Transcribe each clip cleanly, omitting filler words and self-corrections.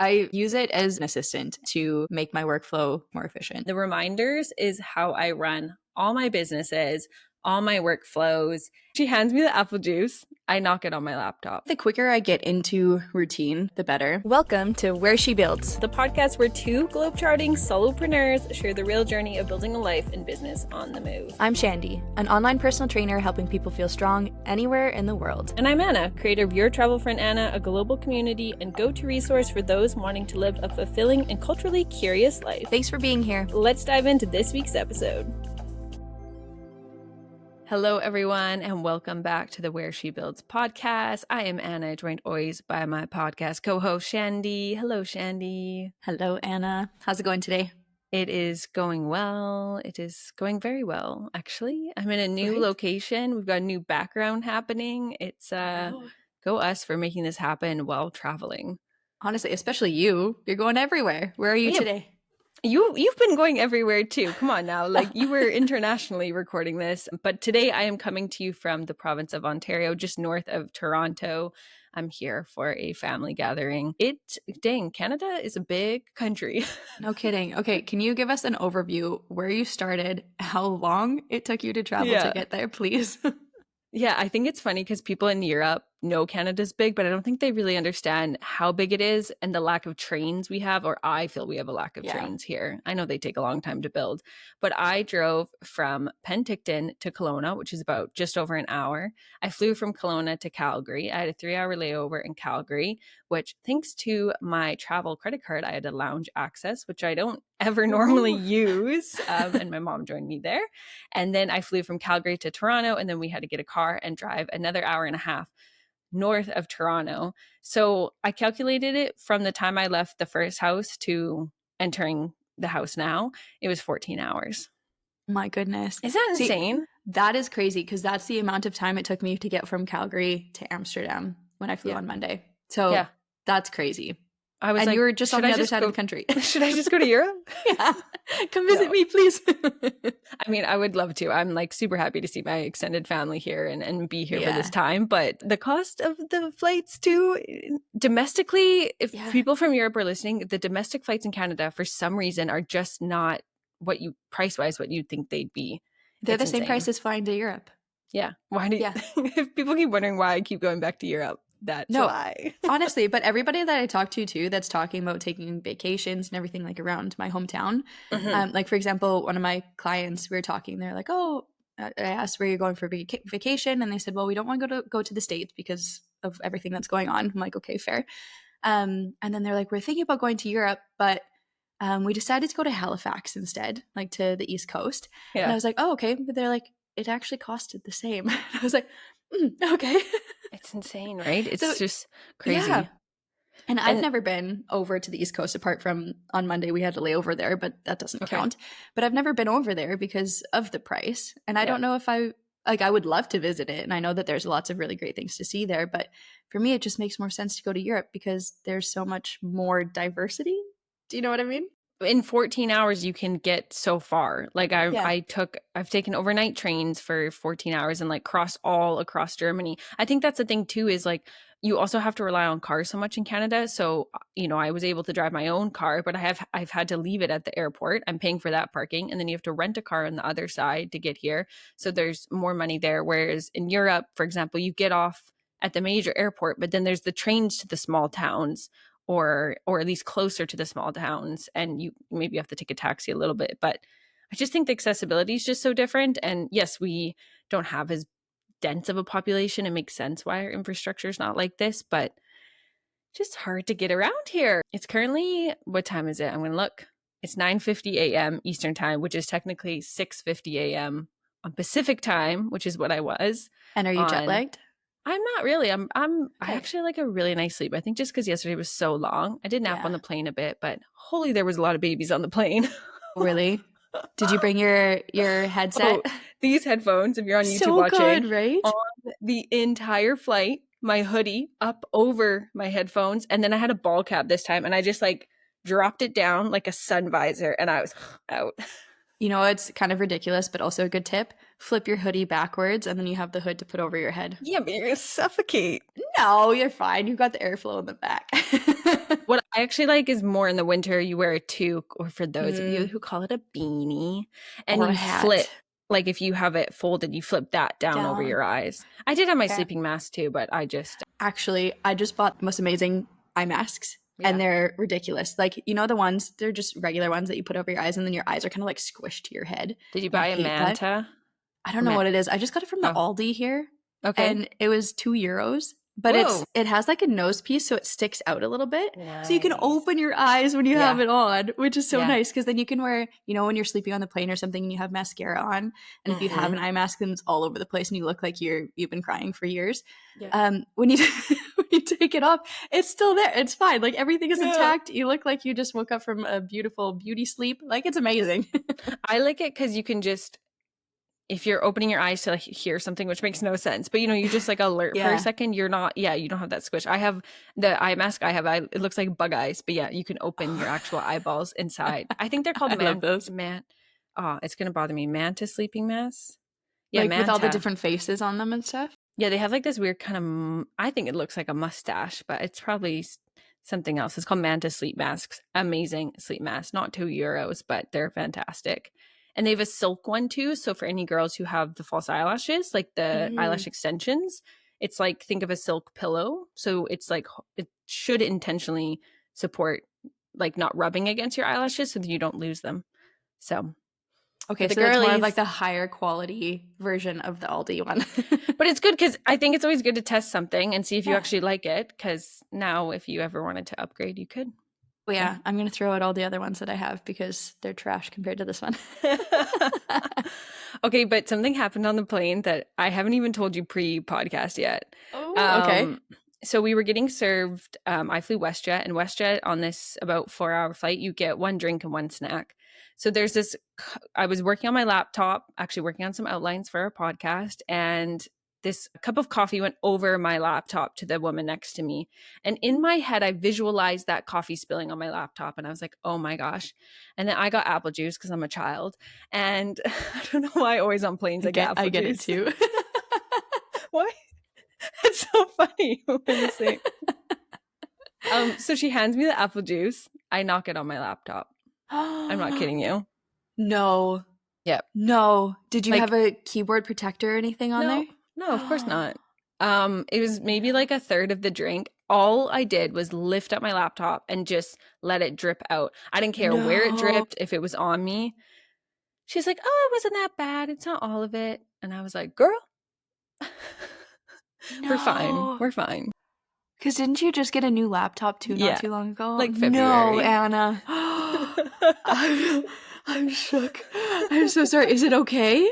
I use it as an assistant to make my workflow more efficient. The reminders is how I run all my businesses, all my workflows. She hands me the apple juice. I knock it on my laptop. The quicker I get into routine, the better. Welcome to Where She Builds, the podcast where two globetrotting solopreneurs share the real journey of building a life and business on the move. I'm Shandy, an online personal trainer helping people feel strong anywhere in the world. And I'm Anna, creator of Your Travel Friend Anna, a global community and go-to resource for those wanting to live a fulfilling and culturally curious life. Thanks for being here. Let's dive into this week's episode. Hello, everyone, and welcome back to the Where She Builds podcast. I am Anna, joined always by my podcast co-host, Shandy. Hello, Shandy. Hello, Anna. How's it going today? It is going well. It is going very well, actually. I'm in a new location. We've got a new background happening. It's go us for making this happen while traveling. Honestly, especially you. You're going everywhere. Where are you today? You've been going everywhere too. Come on now. Like, you were internationally recording this. But today I am coming to you from the province of Ontario, just north of Toronto. I'm here for a family gathering. Canada is a big country. No kidding. Okay, can you give us an overview where you started, how long it took you to travel to get there, please? Yeah, I think it's funny because people in Europe know Canada's big, but I don't think they really understand how big it is and the lack of trains we have, or I feel we have a lack of trains here. I know they take a long time to build, but I drove from Penticton to Kelowna, which is about just over an hour. I flew from Kelowna to Calgary. I had a 3-hour layover in Calgary, which thanks to my travel credit card, I had a lounge access, which I don't ever normally use. And my mom joined me there. And then I flew from Calgary to Toronto, and then we had to get a car and drive another hour and a half north of Toronto. So I calculated it from the time I left the first house to entering the house now, it was 14 hours. My goodness. Is that insane? That is crazy because that's the amount of time it took me to get from Calgary to Amsterdam when I flew on Monday. So that's crazy. I was and like, you were just on the other side of the country. Should I just go to Europe? Yeah. Come visit me, please. I mean, I would love to. I'm like super happy to see my extended family here and be here for this time. But the cost of the flights too, domestically, if people from Europe are listening, the domestic flights in Canada for some reason are just not what you price-wise what you'd think they'd be. They're the same price as flying to Europe. Yeah. Why do you if people keep wondering why I keep going back to Europe? That's why. Honestly, but everybody that I talk to too that's talking about taking vacations and everything like around my hometown. Like, for example, one of my clients, we were talking, they're like, I asked where you're going for vacation, and they said, well, we don't want to go to the States because of everything that's going on. I'm like, okay, fair. And then they're like, we're thinking about going to Europe, but we decided to go to Halifax instead, like to the East Coast. And I was like, oh, okay. But they're like, it actually costed the same. And I was like, okay. It's insane, right? It's just crazy. Yeah. And I've never been over to the East Coast apart from on Monday we had a layover there, but that doesn't count. But I've never been over there because of the price. And I don't know if I would love to visit it. And I know that there's lots of really great things to see there. But for me, it just makes more sense to go to Europe because there's so much more diversity. Do you know what I mean? In 14 hours, you can get so far. Like I've taken overnight trains for 14 hours and like crossed all across Germany. I think that's the thing too, is like you also have to rely on cars so much in Canada. So, I was able to drive my own car, but I've had to leave it at the airport. I'm paying for that parking. And then you have to rent a car on the other side to get here. So there's more money there. Whereas in Europe, for example, you get off at the major airport, but then there's the trains to the small towns, or at least closer to the small towns, and you maybe have to take a taxi a little bit. But I just think the accessibility is just so different. And yes, we don't have as dense of a population. It makes sense why our infrastructure is not like this, but just hard to get around here. It's currently, what time is it? I'm going to look. It's 9:50 a.m. Eastern time, which is technically 6:50 a.m. on Pacific time, which is what I was. And are you jet lagged? I'm not really. I actually like a really nice sleep. I think just because yesterday was so long. I did nap on the plane a bit, but holy, there was a lot of babies on the plane. Really? Did you bring your headset? These headphones, if you're on YouTube watching, good, right? On the entire flight, my hoodie up over my headphones, and then I had a ball cap this time, and I just like dropped it down like a sun visor, and I was out. It's kind of ridiculous, but also a good tip. flip your hoodie backwards, and then you have the hood to put over your head. Yeah, but you're gonna suffocate. No, you're fine. You've got the airflow in the back. What I actually like is more in the winter, you wear a toque, or for those of you who call it a beanie, and or a you hat. flip, like if you have it folded, you flip that down over your eyes. I did have my sleeping mask too, but I just... Actually, I just bought the most amazing eye masks. And they're ridiculous. Like, you know, the ones, they're just regular ones that you put over your eyes, and then your eyes are kind of like squished to your head. Did you buy a Manta? That. I don't know what it is. I just got it from the Aldi here. Okay. And it was €2. But it has like a nose piece, so it sticks out a little bit. Nice. So you can open your eyes when you have it on, which is so nice, because then you can wear, you know, when you're sleeping on the plane or something and you have mascara on, and if you have an eye mask, then it's all over the place and you look like you've been crying for years. Yeah. When you take it off, it's still there. It's fine. Like everything is intact. You look like you just woke up from a beautiful beauty sleep. Like it's amazing. I like it because you can just, if you're opening your eyes to like hear something, which makes no sense, but you know, you just like alert for a second, you're not, you don't have that squish. I have the eye mask it looks like bug eyes, but you can open your actual eyeballs inside. I think they're called it's going to bother me. Manta sleeping masks. Yeah. Like with all the different faces on them and stuff. Yeah. They have like this weird kind of, I think it looks like a mustache, but it's probably something else. It's called Manta sleep masks. Amazing sleep masks, not €2, but they're fantastic. And they have a silk one too. So for any girls who have the false eyelashes, like the eyelash extensions, it's like, think of a silk pillow. So it's like, it should intentionally support like not rubbing against your eyelashes so that you don't lose them. So. Okay, so it's more of like the higher quality version of the Aldi one. But it's good because I think it's always good to test something and see if you actually like it, because now if you ever wanted to upgrade, you could. Well, yeah, I'm going to throw out all the other ones that I have because they're trash compared to this one. Okay, but something happened on the plane that I haven't even told you pre-podcast yet. Oh, okay. So we were getting served, I flew WestJet, and WestJet on this about 4-hour flight, you get one drink and one snack. So there's this, I was working on my laptop, actually working on some outlines for our podcast, and this cup of coffee went over my laptop to the woman next to me. And in my head, I visualized that coffee spilling on my laptop. And I was like, oh my gosh. And then I got apple juice because I'm a child. And I don't know why always on planes I get apple juice. I get it too. Why? It's so funny when you say. So she hands me the apple juice. I knock it on my laptop. I'm not kidding you. No. Yep. No. Did you have a keyboard protector or anything on there? No, of course not. It was maybe like a third of the drink. All I did was lift up my laptop and just let it drip out. I didn't care where it dripped, if it was on me. She's like, oh, it wasn't that bad. It's not all of it. And I was like, girl, we're fine. We're fine. Because didn't you just get a new laptop too not too long ago? Like February. No, Anna. I'm shook. I'm so sorry. Is it okay?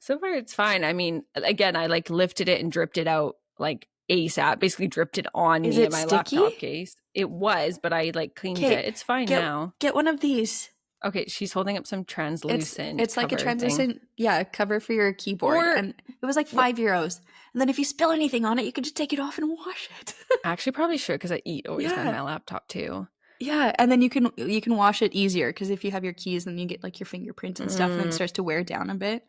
So far, it's fine. I mean, again, I like lifted it and dripped it out like ASAP. Basically, dripped it on me in my laptop case. It was, but I like cleaned it. It's fine now. Get one of these. Okay, she's holding up some translucent. It's like a translucent, cover for your keyboard, and it was like €5. And then if you spill anything on it, you can just take it off and wash it. I actually probably should, because I eat always on my laptop too. Yeah, and then you can wash it easier, because if you have your keys, then you get like your fingerprints and stuff, and then it starts to wear down a bit.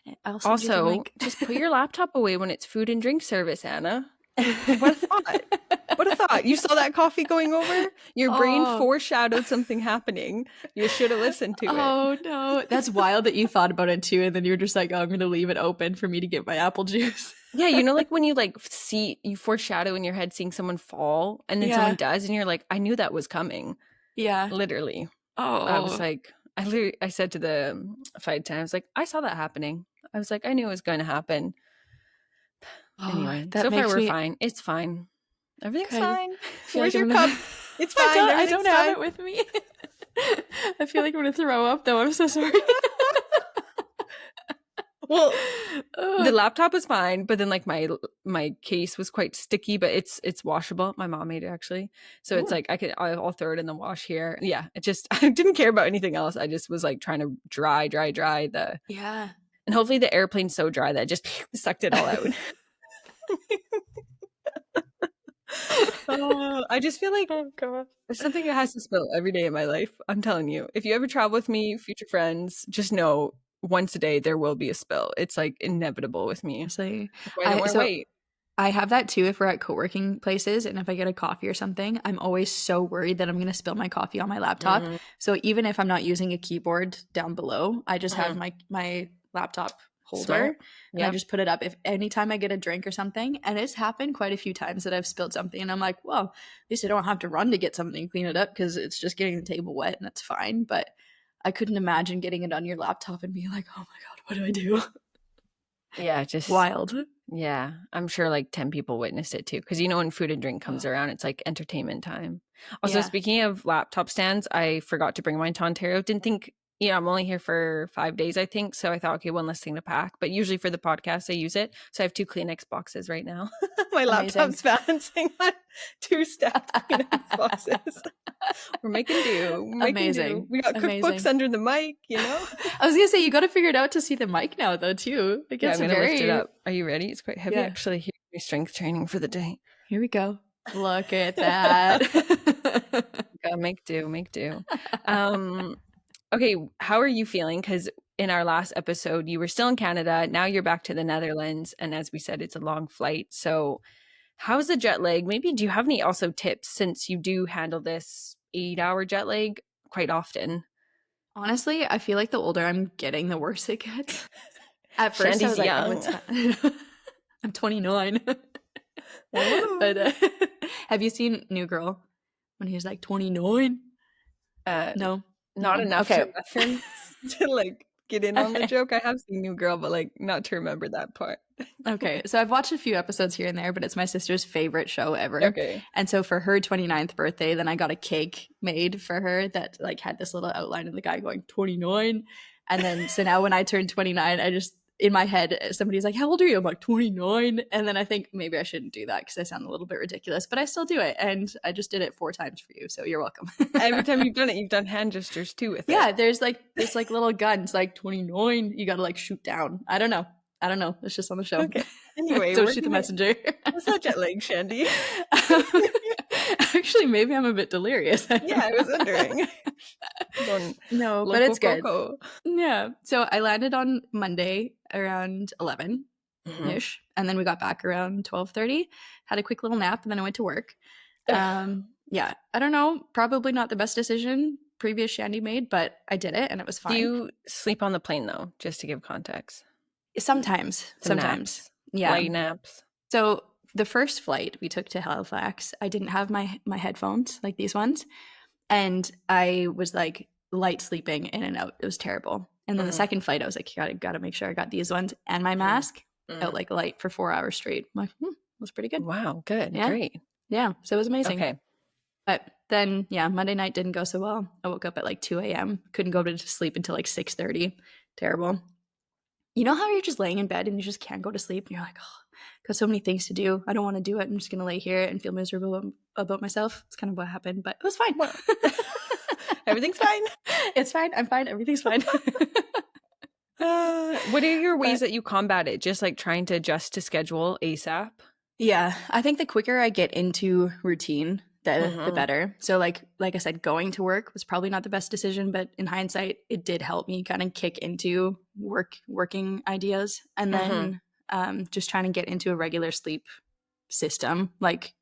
Get it? Also, just put your laptop away when it's food and drink service, Anna. What a thought. What a thought. You saw that coffee going over? Your brain foreshadowed something happening. You should have listened to it. Oh, no. That's wild that you thought about it too. And then you're just like, oh, I'm going to leave it open for me to get my apple juice. Yeah. You know, like when you like you foreshadow in your head seeing someone fall, and then someone does, and you're like, I knew that was coming. Yeah. Literally. Oh. I was like, I said to the flight attendant, I was like, I saw that happening. I was like, I knew it was going to happen. Anyway, so far we're fine. It's fine. Everything's fine. Where's your cup? It's fine. I don't have it with me. I feel like I'm going to throw up, though. I'm so sorry. Well, the laptop was fine, but then like my case was quite sticky, but it's washable. My mom made it actually, so it's like I'll throw it in the wash here. Yeah, it just I didn't care about anything else. I just was like trying to dry the and hopefully the airplane's so dry that it just sucked it all out. I just feel like there's something that has to spill every day in my life. I'm telling you, if you ever travel with me, future friends, just know once a day there will be a spill. It's like inevitable with me. Honestly, That's why I don't want to wait. I have that too if we're at co-working places and if I get a coffee or something, I'm always so worried that I'm going to spill my coffee on my laptop. So even if I'm not using a keyboard down below, I just have my laptop holder and I just put it up if anytime I get a drink or something. And it's happened quite a few times that I've spilled something and I'm like, well, at least I don't have to run to get something and clean it up because it's just getting the table wet and that's fine. But I couldn't imagine getting it on your laptop and being like, oh my God, what do I do? Yeah, just wild. Yeah, I'm sure like 10 people witnessed it too. Because when food and drink comes around, it's like entertainment time. Also, speaking of laptop stands, I forgot to bring mine to Ontario. Didn't think, I'm only here for 5 days, I think. So I thought, okay, one less thing to pack. But usually for the podcast, I use it. So I have 2 Kleenex boxes right now. My laptop's balancing on 2 stacked Kleenex boxes. We're making do. Amazing. We got cookbooks under the mic, I was gonna say you got to figure it out to see the mic now, though. Too. I'm gonna lift it up. Are you ready? It's quite heavy, actually. Here's my strength training for the day. Here we go. Look at that. Gotta make do. Okay, how are you feeling? Because in our last episode, you were still in Canada. Now you're back to the Netherlands, and as we said, it's a long flight. So, how's the jet lag? Maybe do you have any also tips since you do handle this 8-hour jet lag quite often? Honestly, I feel like the older I'm getting, the worse it gets. At first, Shandy's I was like, young. I'm 29. But have you seen New Girl when he's like 29? No, not enough to reference to like get in on the joke. I have seen New Girl, but like not to remember that part. Okay, so I've watched a few episodes here and there, but it's my sister's favorite show ever. Okay. And so for her 29th birthday, then I got a cake made for her that like had this little outline of the guy going 29. And then so now when I turn 29, I just in my head somebody's like, how old are you? I'm like 29. And then I think maybe I shouldn't do that because I sound a little bit ridiculous, but I still do it. And I just did it 4 times for you, so you're welcome. Every time you've done it, you've done hand gestures too with it. Yeah, there's like little guns like 29. You gotta like shoot down. I don't know. It's just on the show. Okay. Anyway, don't shoot the messenger. What's that jet lag, Shandy? Actually, maybe I'm a bit delirious. Yeah, I was wondering. No, but it's good. Yeah. So I landed on Monday around 11-ish, and then we got back around 12:30. Had a quick little nap, and then I went to work. Yeah, I don't know. Probably not the best decision previous Shandy made, but I did it, and it was fine. Do you sleep on the plane though? Just to give context. Sometimes. Naps. Yeah. Light naps. So the first flight we took to Halifax, I didn't have my headphones, like these ones. And I was like light sleeping in and out. It was terrible. And then the second flight, I was like, gotta make sure I got these ones and my mask out like light for 4 hours straight. I'm like, that was pretty good. Wow, good. Yeah. Great. Yeah. So it was amazing. Okay. But then, Monday night didn't go so well. I woke up at like 2 a.m. Couldn't go to sleep until like 6:30. Terrible. You know how you're just laying in bed and you just can't go to sleep? And you're like, got so many things to do. I don't want to do it. I'm just going to lay here and feel miserable about myself. It's kind of what happened, but it was fine. Everything's fine. It's fine. I'm fine. Everything's fine. What are your ways that you combat it? Just like trying to adjust to schedule ASAP? Yeah. I think the quicker I get into routine, the better. So like I said, going to work was probably not the best decision, but in hindsight, it did help me kind of kick into working ideas. And then just trying to get into a regular sleep system. Like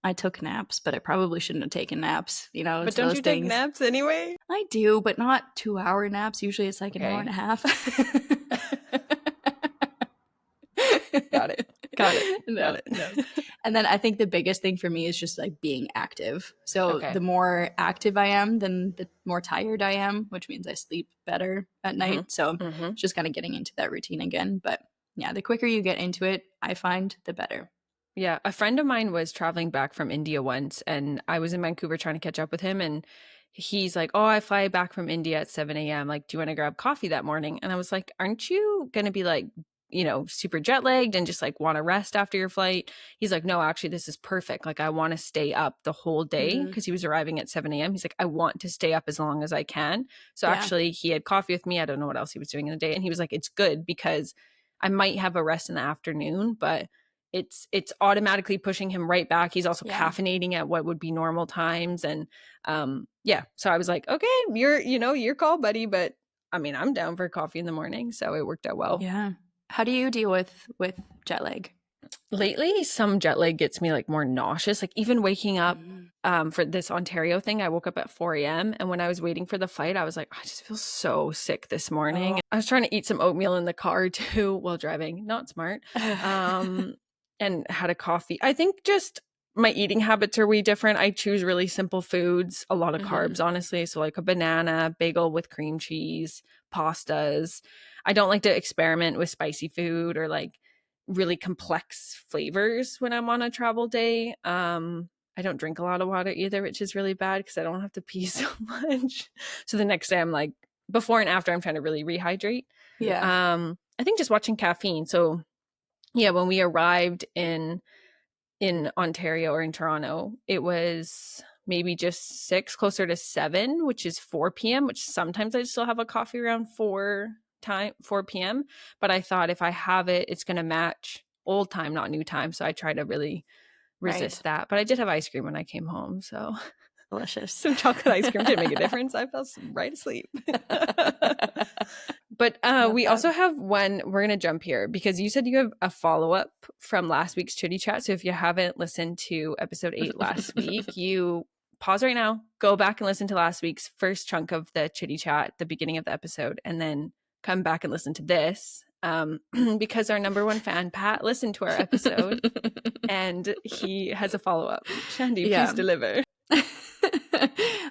I took naps, but I probably shouldn't have taken naps. But don't you take naps anyway? I do, but not 2-hour naps. Usually it's like an hour and a half. Got it. No. And then I think the biggest thing for me is just like being active. So the more active I am, then the more tired I am, which means I sleep better at night. So just kind of getting into that routine again. But yeah, the quicker you get into it, I find the better. Yeah. A friend of mine was traveling back from India once, and I was in Vancouver trying to catch up with him. And he's like, oh, I fly back from India at 7 a.m. Like, do you want to grab coffee that morning? And I was like, aren't you going to be like, super jet lagged and just like want to rest after your flight? He's like, no, actually, this is perfect. Like, I want to stay up the whole day because he was arriving at 7 a.m. He's like, I want to stay up as long as I can. So actually, he had coffee with me. I don't know what else he was doing in the day. And he was like, it's good because I might have a rest in the afternoon, but it's automatically pushing him right back. He's also caffeinating at what would be normal times. And so I was like, okay, you're your call, buddy, but I mean, I'm down for coffee in the morning, so it worked out well. Yeah. How do you deal with jet lag? Lately, some jet lag gets me like more nauseous. Like even waking up for this Ontario thing, I woke up at 4 a.m. And when I was waiting for the flight, I was like, I just feel so sick this morning. I was trying to eat some oatmeal in the car too while driving. Not smart. And had a coffee. I think just my eating habits are way different. I choose really simple foods, a lot of carbs, honestly. So like a banana, bagel with cream cheese, pastas. I don't like to experiment with spicy food or like really complex flavors when I'm on a travel day. I don't drink a lot of water either, which is really bad because I don't have to pee so much. So the next day I'm like, before and after, I'm trying to really rehydrate. Yeah. I think just watching caffeine. So yeah, when we arrived in Ontario or in Toronto, it was maybe just 6, closer to 7, which is 4 p.m., which sometimes I still have a coffee around 4 p.m. But I thought if I have it, it's going to match old time, not new time. So I try to really resist that. But I did have ice cream when I came home. So delicious. Some chocolate ice cream did make a difference. I fell right asleep. But we also have one, we're going to jump here because you said you have a follow-up from last week's Chitty Chat. So if you haven't listened to episode 8 last week, you pause right now, go back and listen to last week's first chunk of the Chitty Chat, the beginning of the episode, and then come back and listen to this because our number one fan, Pat, listened to our episode and he has a follow-up. Shandy, please deliver.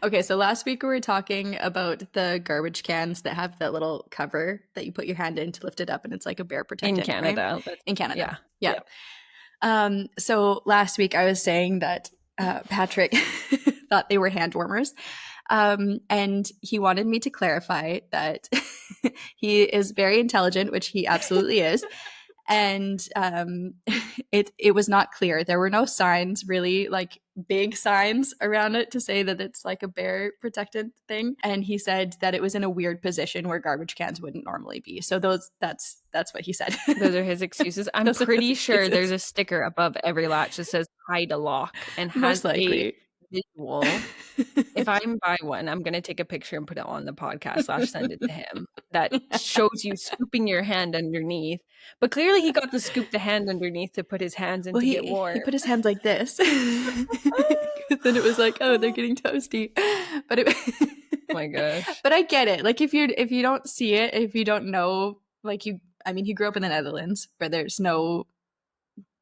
Okay, so last week we were talking about the garbage cans that have that little cover that you put your hand in to lift it up, and it's like a bear protectant. In Canada. Right? In Canada. Yeah. So last week I was saying that Patrick thought they were hand warmers. And he wanted me to clarify that he is very intelligent, which he absolutely is. And it was not clear. There were no signs, really, like big signs around it to say that it's like a bear protected thing. And he said that it was in a weird position where garbage cans wouldn't normally be. So that's what he said. Those are his excuses. I'm pretty sure there's a sticker above every latch that says hide a lock and has a visual. If I buy one, I'm going to take a picture and put it on the podcast / send it to him. That shows you scooping your hand underneath. But clearly he got to scoop the hand underneath to put his hands in to get warm. He put his hands like this. Then it was like, oh, they're getting toasty. But oh my gosh. But I get it. Like if you don't see it, if you don't know, like he grew up in the Netherlands where there's no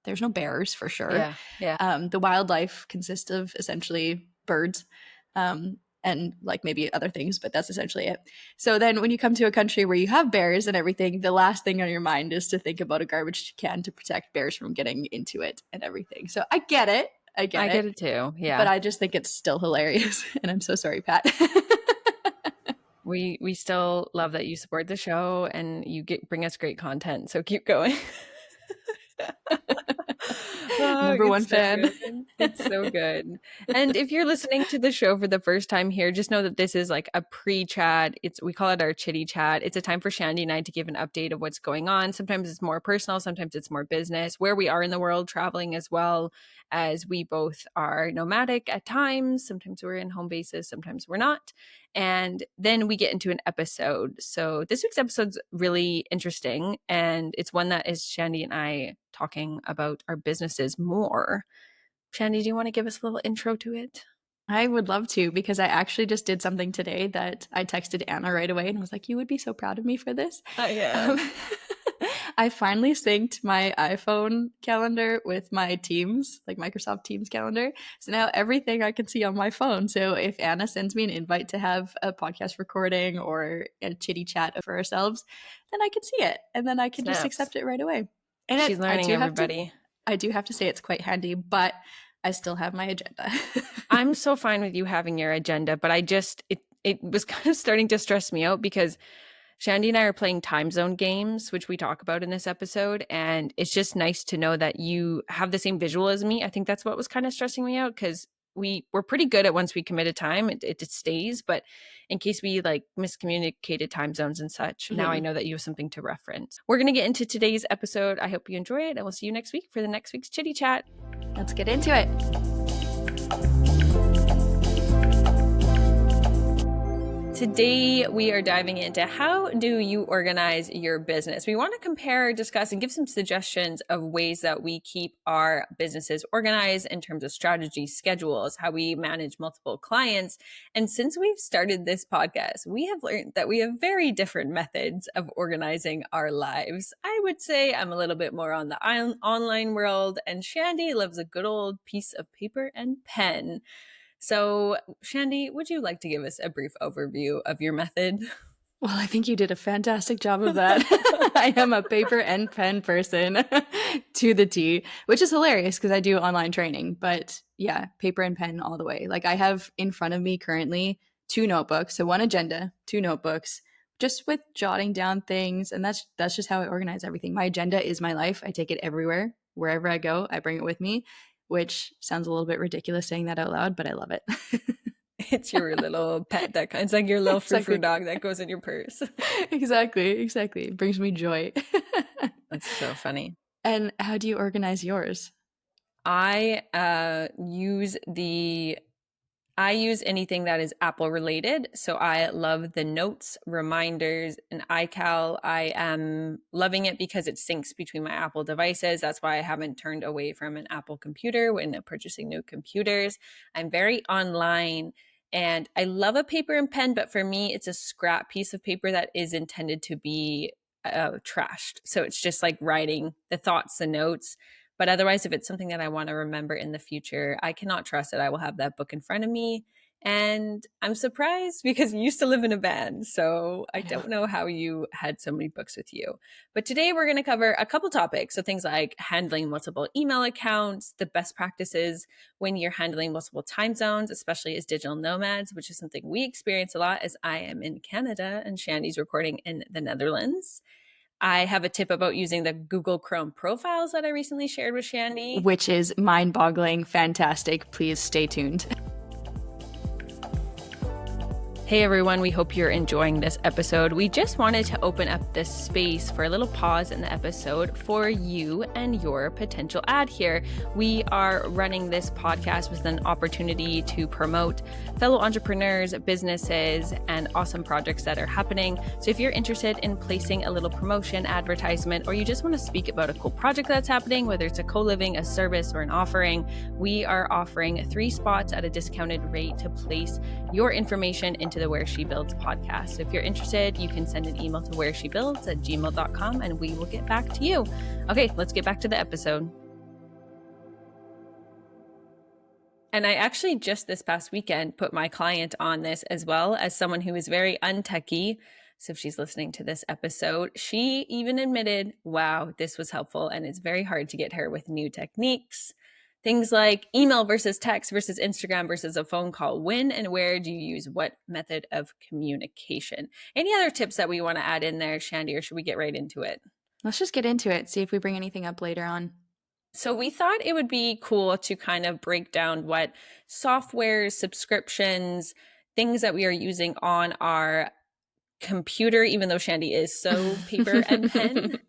bears for sure. Yeah. The wildlife consists of essentially birds. And like maybe other things, but that's essentially it. So then when you come to a country where you have bears and everything, the last thing on your mind is to think about a garbage can to protect bears from getting into it and everything. So I get it. I get it too. Yeah. But I just think it's still hilarious. And I'm so sorry, Pat. We still love that you support the show and you bring us great content. So keep going. Number one fan. It's so good. And if you're listening to the show for the first time here, just know that this is like a pre-chat. We call it our Chitty Chat. It's a time for Shandy and I to give an update of what's going on. Sometimes it's more personal, sometimes it's more business, where we are in the world, traveling as well, as we both are nomadic at times. Sometimes we're in home bases, sometimes we're not. And then we get into an episode. So this week's episode's really interesting. And it's one that is Shandy and I talking about our businesses more. Shandy, do you want to give us a little intro to it? I would love to, because I actually just did something today that I texted Anna right away and was like, you would be so proud of me for this. I finally synced my iPhone calendar with my Teams, like Microsoft Teams calendar. So now everything I can see on my phone. So if Anna sends me an invite to have a podcast recording or a Chitty Chat for ourselves, then I can see it. And then I can just accept it right away. And she's learning, everybody. I do have to say it's quite handy, but I still have my agenda. I'm so fine with you having your agenda, but it was kind of starting to stress me out because Shandy and I are playing time zone games, which we talk about in this episode. And it's just nice to know that you have the same visual as me. I think that's what was kind of stressing me out because we're pretty good at once we commit a time, it stays. But in case we like miscommunicated time zones and such, now I know that you have something to reference. We're going to get into today's episode. I hope you enjoy it. And we'll see you next week for the next week's Chitty Chat. Let's get into it. Today, we are diving into how do you organize your business? We want to compare, discuss, and give some suggestions of ways that we keep our businesses organized in terms of strategy, schedules, how we manage multiple clients. And since we've started this podcast, we have learned that we have very different methods of organizing our lives. I would say I'm a little bit more on the online world, and Shandy loves a good old piece of paper and pen. So, Shandy, would you like to give us a brief overview of your method? Well, I think you did a fantastic job of that. I am a paper and pen person to the T, which is hilarious because I do online training. But yeah, paper and pen all the way. Like I have in front of me currently 2 notebooks, so 1 agenda, 2 notebooks, just with jotting down things. And that's just how I organize everything. My agenda is my life. I take it everywhere. Wherever I go, I bring it with me, which sounds a little bit ridiculous saying that out loud, but I love it. It's your little pet it's like your little frou-frou dog that goes in your purse. Exactly. It brings me joy. That's so funny. And how do you organize yours? I use anything that is Apple related. So I love the notes, reminders, and iCal. I am loving it because it syncs between my Apple devices. That's why I haven't turned away from an Apple computer when purchasing new computers. I'm very online and I love a paper and pen, but for me, it's a scrap piece of paper that is intended to be trashed. So it's just like writing the thoughts, the notes. But otherwise, if it's something that I want to remember in the future, I cannot trust that I will have that book in front of me. And I'm surprised because you used to live in a van. So I don't know how you had so many books with you. But today we're going to cover a couple topics. So things like handling multiple email accounts, the best practices when you're handling multiple time zones, especially as digital nomads, which is something we experience a lot as I am in Canada and Shandy's recording in the Netherlands. I have a tip about using the Google Chrome profiles that I recently shared with Shandy, which is mind-boggling, fantastic. Please stay tuned. Hey everyone, we hope you're enjoying this episode. We just wanted to open up this space for a little pause in the episode for you and your potential ad here. We are running this podcast with an opportunity to promote fellow entrepreneurs, businesses, and awesome projects that are happening. So if you're interested in placing a little promotion, advertisement, or you just want to speak about a cool project that's happening, whether it's a co-living, a service, or an offering, we are offering 3 spots at a discounted rate to place your information into the Where She Builds podcast. So if you're interested, you can send an email to whereshebuilds@gmail.com and we will get back to you. Okay, let's get back to the episode. And I actually just this past weekend put my client on this as well as someone who is very untechy. So if she's listening to this episode, she even admitted, wow, this was helpful. And it's very hard to get her with new techniques. Things like email versus text versus Instagram versus a phone call. When and where do you use what method of communication? Any other tips that we want to add in there, Shandy, or should we get right into it? Let's just get into it. See if we bring anything up later on. So we thought it would be cool to kind of break down what software, subscriptions, things that we are using on our computer, even though Shandy is so paper and pen.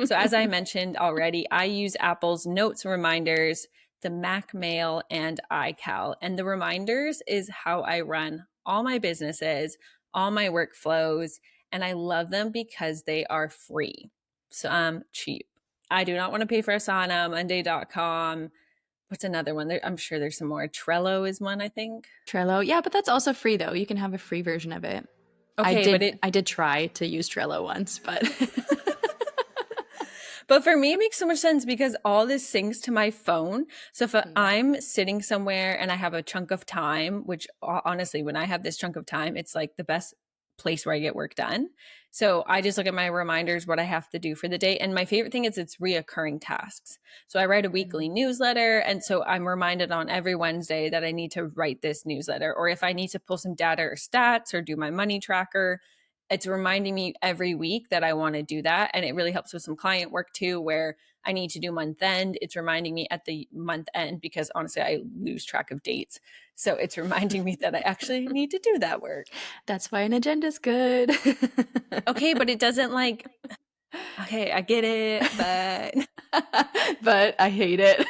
So as I mentioned already, I use Apple's notes and reminders, the Mac Mail, and iCal. And the reminders is how I run all my businesses, all my workflows, and I love them because they are free. So I'm cheap. I do not want to pay for Asana, Monday.com. What's another one? I'm sure there's some more. Trello is one, I think. Trello. Yeah, but that's also free though. You can have a free version of it. Okay, I did try to use Trello once, but But for me, it makes so much sense because all this syncs to my phone. So if I'm sitting somewhere and I have a chunk of time, which honestly, when I have this chunk of time, it's like the best place where I get work done. So I just look at my reminders, what I have to do for the day. And my favorite thing is it's reoccurring tasks. So I write a weekly newsletter. And so I'm reminded on every Wednesday that I need to write this newsletter. Or if I need to pull some data or stats or do my money tracker, it's reminding me every week that I want to do that. And it really helps with some client work too, where I need to do month end. It's reminding me at the month end because honestly, I lose track of dates. So it's reminding me that I actually need to do that work. That's why an agenda's good. Okay, but it doesn't okay, I get it, but I hate it.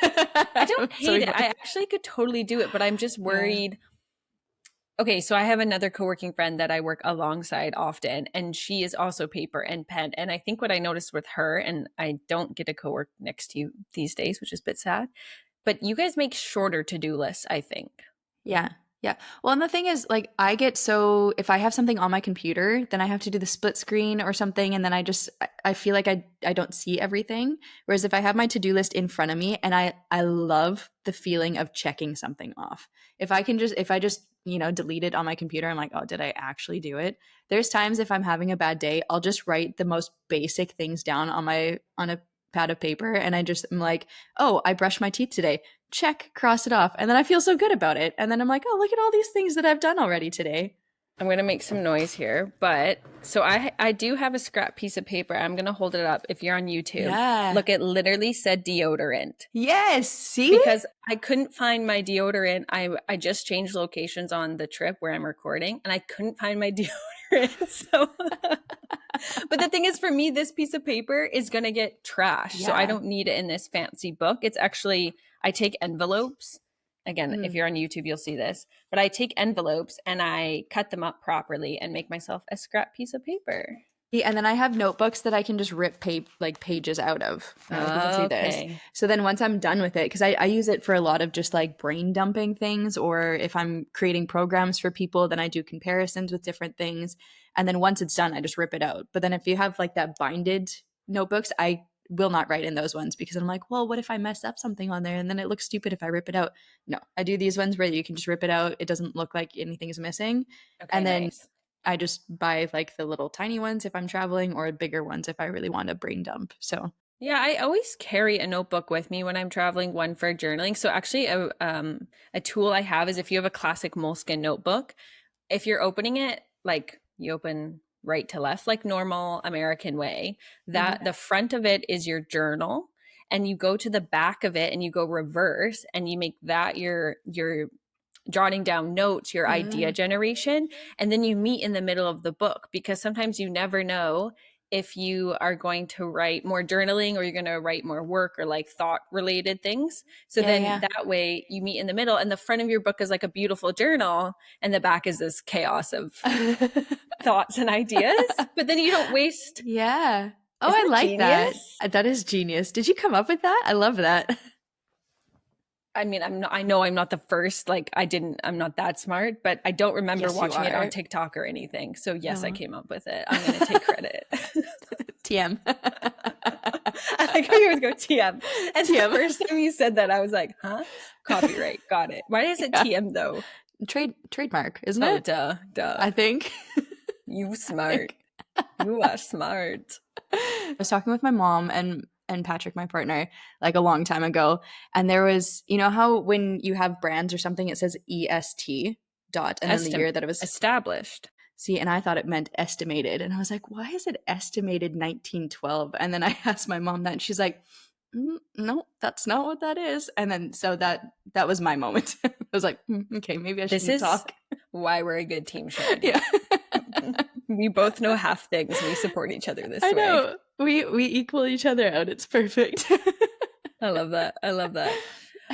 I don't hate it. I actually could totally do it, but I'm just worried. Okay, so I have another co-working friend that I work alongside often, and she is also paper and pen. And I think what I noticed with her, and I don't get to co-work next to you these days, which is a bit sad, but you guys make shorter to-do lists, I think. Yeah. Yeah. Well, and the thing is, like, if I have something on my computer, then I have to do the split screen or something. And then I feel like I don't see everything. Whereas if I have my to-do list in front of me and I love the feeling of checking something off. If I just, delete it on my computer, I'm like, oh, did I actually do it? There's times if I'm having a bad day, I'll just write the most basic things down on a pad of paper. And I'm like, oh, I brushed my teeth today, check, cross it off. And then I feel so good about it. And then I'm like, oh, look at all these things that I've done already today. I'm going to make some noise here, but so I do have a scrap piece of paper. I'm going to hold it up. If you're on YouTube, Yeah. look, it literally said deodorant. Yes. See? Because I couldn't find my deodorant. I just changed locations on the trip where I'm recording, and I couldn't find my deodorant. So, but the thing is, for me, this piece of paper is going to get trashed. Yeah. So I don't need it in this fancy book. It's actually, I take envelopes. Again, if you're on YouTube, you'll see this. But I take envelopes and I cut them up properly and make myself a scrap piece of paper. Yeah, and then I have notebooks that I can just rip pages out of. You can see this. So then once I'm done with it, because I use it for a lot of just like brain dumping things, or if I'm creating programs for people, then I do comparisons with different things. And then once it's done, I just rip it out. But then if you have like that binded notebooks, I will not write in those ones because I'm like, well, what if I mess up something on there and then it looks stupid if I rip it out? No, I do these ones where you can just rip it out. It doesn't look like anything is missing. Okay, and then nice. I just buy like the little tiny ones if I'm traveling, or bigger ones if I really want a brain dump. So yeah, I always carry a notebook with me when I'm traveling, one for journaling. So actually a tool I have is if you have a classic moleskin notebook, if you're opening it, like you open right to left, like normal American way, that the front of it is your journal, and you go to the back of it and you go reverse and you make that your jotting down notes, your idea generation, and then you meet in the middle of the book, because sometimes you never know if you are going to write more journaling or you're going to write more work or like thought related things. So that way you meet in the middle, and the front of your book is like a beautiful journal and the back is this chaos of thoughts and ideas, but then you don't waste. Yeah. Oh, Isn't I like genius? that. That is genius. Did you come up with that? I love that. I mean, I know I'm not the first, like I'm not that smart, but I don't remember watching it on TikTok or anything. So yes, I came up with it. I'm going to take credit. TM. I like how you always go TM. And TM. The first time you said that, I was like, huh? Copyright. Got it. Why is it TM though? Trademark, isn't it? Oh, duh. I think. You smart. You are smart. I was talking with my mom and Patrick, my partner, like a long time ago. And there was, you know how when you have brands or something, it says EST dot, and then the year that it was established. See, and I thought it meant estimated. And I was like, why is it estimated 1912? And then I asked my mom that, and she's like, no, that's not what that is. And then so that was my moment. I was like, okay, maybe I shouldn't talk. Why we're a good team, Shannon. Yeah. We both know half things. We support each other this way. I know. We equal each other out. It's perfect. I love that.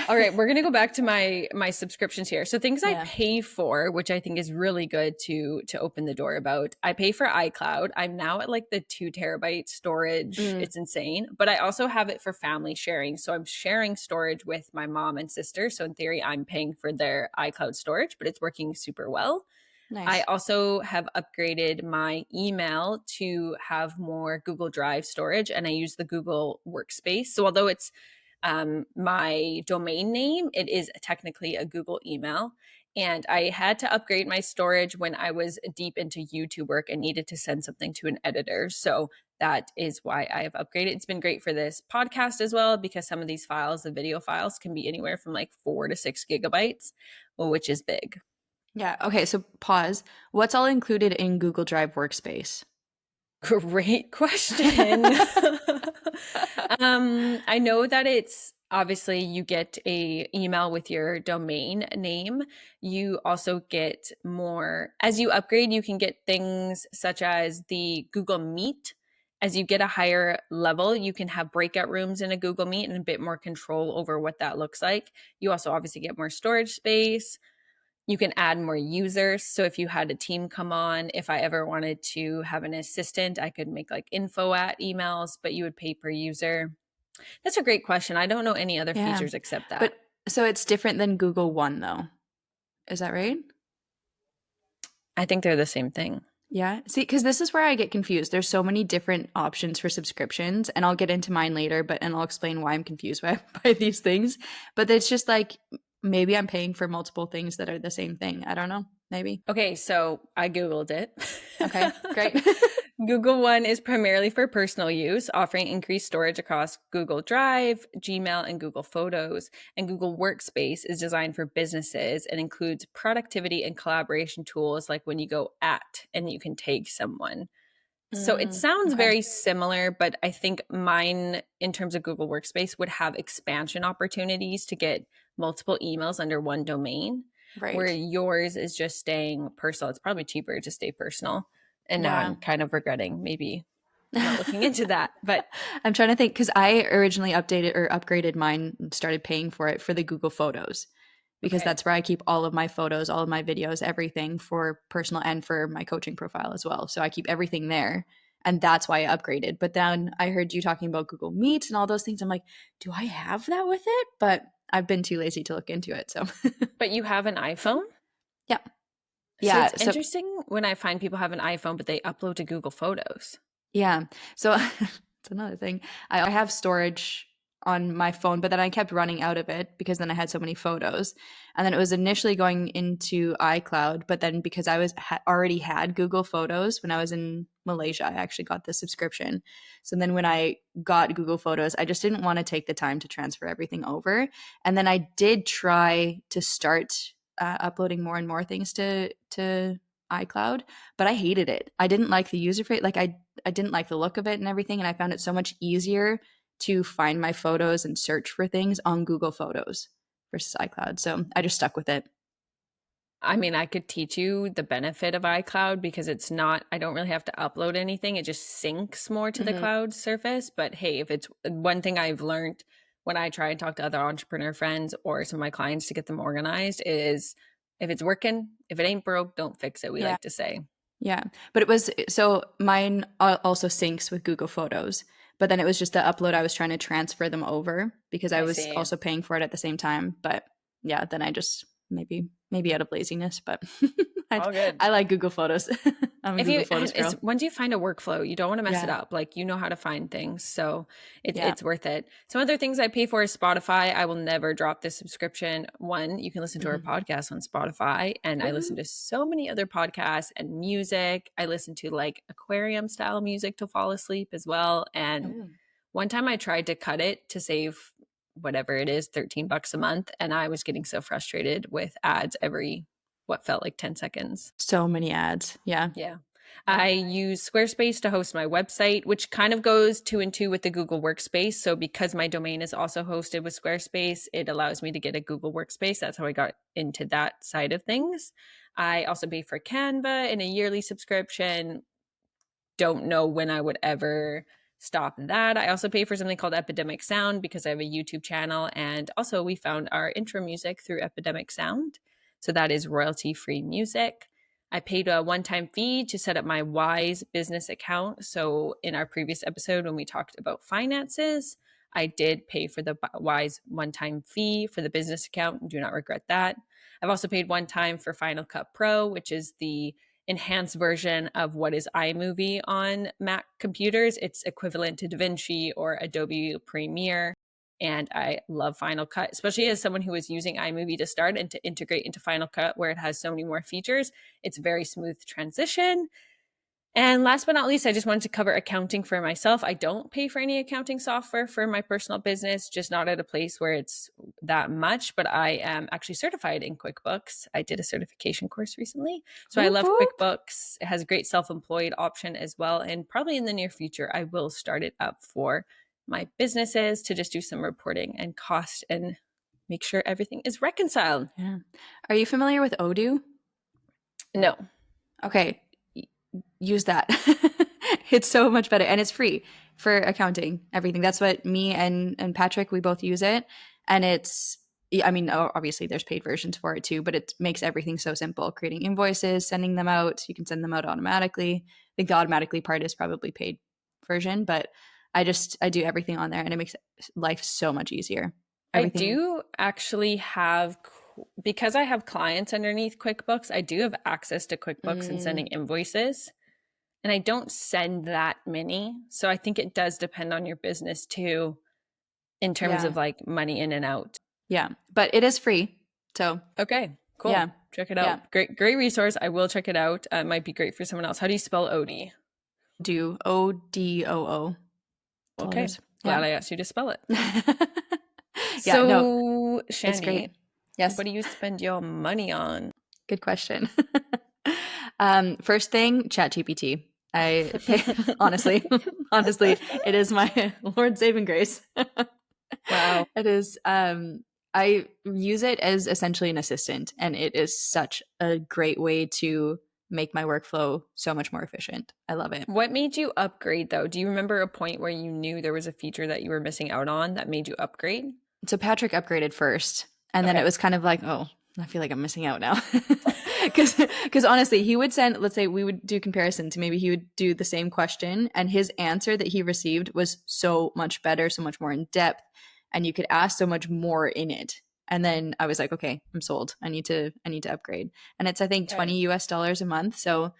All right, we're going to go back to my subscriptions here. So things I pay for, which I think is really good to open the door about. I pay for iCloud. I'm now at like the 2 terabyte storage. It's insane. But I also have it for family sharing. So I'm sharing storage with my mom and sister. So in theory, I'm paying for their iCloud storage, but it's working super well. Nice. I also have upgraded my email to have more Google Drive storage, and I use the Google Workspace. So although it's my domain name, it is technically a Google email. And I had to upgrade my storage when I was deep into YouTube work and needed to send something to an editor. So that is why I have upgraded. It's been great for this podcast as well, because some of these files, the video files, can be anywhere from like 4 to 6 gigabytes, which is big. Yeah. Okay. So pause. What's all included in Google Drive Workspace? Great question. I know that it's obviously you get a email with your domain name. You also get more, as you upgrade, you can get things such as the Google Meet. As you get a higher level, you can have breakout rooms in a Google Meet and a bit more control over what that looks like. You also obviously get more storage space. You can add more users. So if you had a team come on, if I ever wanted to have an assistant, I could make like info at emails, but you would pay per user. That's a great question. I don't know any other Yeah. features except that. But so it's different than Google One though. Is that right? I think they're the same thing. Yeah. See, because this is where I get confused. There's so many different options for subscriptions, and I'll get into mine later, and I'll explain why I'm confused by these things. But it's just like maybe I'm paying for multiple things that are the same thing. I don't know. Maybe. Okay, so I Googled it. Okay, great. Google One is primarily for personal use, offering increased storage across Google Drive, Gmail, and Google Photos. And Google Workspace is designed for businesses and includes productivity and collaboration tools like when you go at and you can tag someone. So it sounds Okay. very similar, but I think mine, in terms of Google Workspace, would have expansion opportunities to get multiple emails under one domain, where Right. yours is just staying personal. It's probably cheaper to stay personal. And now Yeah. I'm kind of regretting maybe not looking into that. But I'm trying to think because I originally updated or upgraded mine and started paying for it for the Google Photos because okay. that's where I keep all of my photos, all of my videos, everything for personal and for my coaching profile as well. So I keep everything there. And that's why I upgraded. But then I heard you talking about Google Meet and all those things. I'm like, do I have that with it? But I've been too lazy to look into it. So, But you have an iPhone? yeah. So Yeah. it's So, interesting when I find people have an iPhone, but they upload to Google Photos. yeah. So it's another thing. I have storage on my phone, but then I kept running out of it because then I had so many photos. And then it was initially going into iCloud, but then because I was already had Google Photos when I was in Malaysia, I actually got the subscription. So then when I got Google Photos, I just didn't want to take the time to transfer everything over. And then I did try to start uploading more and more things to iCloud, but I hated it. I didn't like the user face. Like I didn't like the look of it and everything, and I found it so much easier to find my photos and search for things on Google Photos versus iCloud. So I just stuck with it. I mean, I could teach you the benefit of iCloud because it's not, I don't really have to upload anything. It just syncs more to the Mm-hmm. cloud surface. But hey, if it's one thing I've learned when I try and talk to other entrepreneur friends or some of my clients to get them organized is if it's working, if it ain't broke, don't fix it, we Yeah. like to say. Yeah. But it was so mine also syncs with Google Photos, but then it was just the upload. I was trying to transfer them over because I I was see. also paying for it at the same time. But yeah, then I just maybe out of laziness, but All good. I like Google Photos. I'm a If Google you Photos it's girl. once you find a workflow, you don't want to mess it Yeah. up. Like you know how to find things. So Yeah. it's worth it. Some other things I pay for is Spotify. I will never drop this subscription. One, you can listen to our Mm-hmm. podcast on Spotify. And I listen to so many other podcasts and music. I listen to like aquarium style music to fall asleep as well. And Oh. one time I tried to cut it to save whatever it is, $13 a month. And I was getting so frustrated with ads every what felt like 10 seconds. So many ads. Yeah. Yeah. Yeah. I use Squarespace to host my website, which kind of goes two and two with the Google Workspace. So, because my domain is also hosted with Squarespace, it allows me to get a Google Workspace. That's how I got into that side of things. I also pay for Canva in a yearly subscription. Don't know when I would ever stop that. I also pay for something called Epidemic Sound because I have a YouTube channel. And also, we found our intro music through Epidemic Sound. So, that is royalty free music. I paid a one time fee to set up my Wise business account. So, in our previous episode, when we talked about finances, I did pay for the Wise one time fee for the business account. Do not regret that. I've also paid one time for Final Cut Pro, which is the enhanced version of what is iMovie on Mac computers. It's equivalent to DaVinci or Adobe Premiere. And I love Final Cut, especially as someone who is using iMovie to start and to integrate into Final Cut where it has so many more features. It's very smooth transition. And last but not least, I just wanted to cover accounting for myself. I don't pay for any accounting software for my personal business, just not at a place where it's that much, but I am actually certified in QuickBooks. I did a certification course recently. So I Whoop, love whoop. QuickBooks. It has a great self-employed option as well. And probably in the near future, I will start it up for my businesses to just do some reporting and cost and make sure everything is reconciled. Yeah. Are you familiar with Odoo? No. Okay. Use that. It's so much better and it's free for accounting, everything. That's what me and Patrick, we both use it. And I mean, obviously there's paid versions for it too, but it makes everything so simple. Creating invoices, sending them out. You can send them out automatically. I think the automatically part is probably paid version, but I do everything on there, and it makes life so much easier. Everything. I do actually have, because I have clients underneath QuickBooks, I do have access to QuickBooks and sending invoices. And I don't send that many. So I think it does depend on your business too, in terms of like money in and out. Yeah, but it is free. So okay, cool. Yeah. Check it out. Yeah. Great resource. I will check it out. It might be great for someone else. How do you spell Odoo? Do ODOO. Okay. Glad I asked you to spell it. So Shandy, it's great. Yes. What do you spend your money on? Good question. First thing, ChatGPT. I pay, honestly, it is my Lord saving grace. Wow. It is. I use it as essentially an assistant, and it is such a great way to make my workflow so much more efficient. I love it. What made you upgrade though? Do you remember a point where you knew there was a feature that you were missing out on that made you upgrade? So Patrick upgraded first, and then it was kind of like, oh, I feel like I'm missing out now. Because honestly, he would send, let's say we would do comparisons. Maybe he would do the same question, and his answer that he received was so much better, so much more in depth, and you could ask so much more in it. And then I was like, okay, I'm sold. I need to upgrade. And it's, I think, $20 a month. So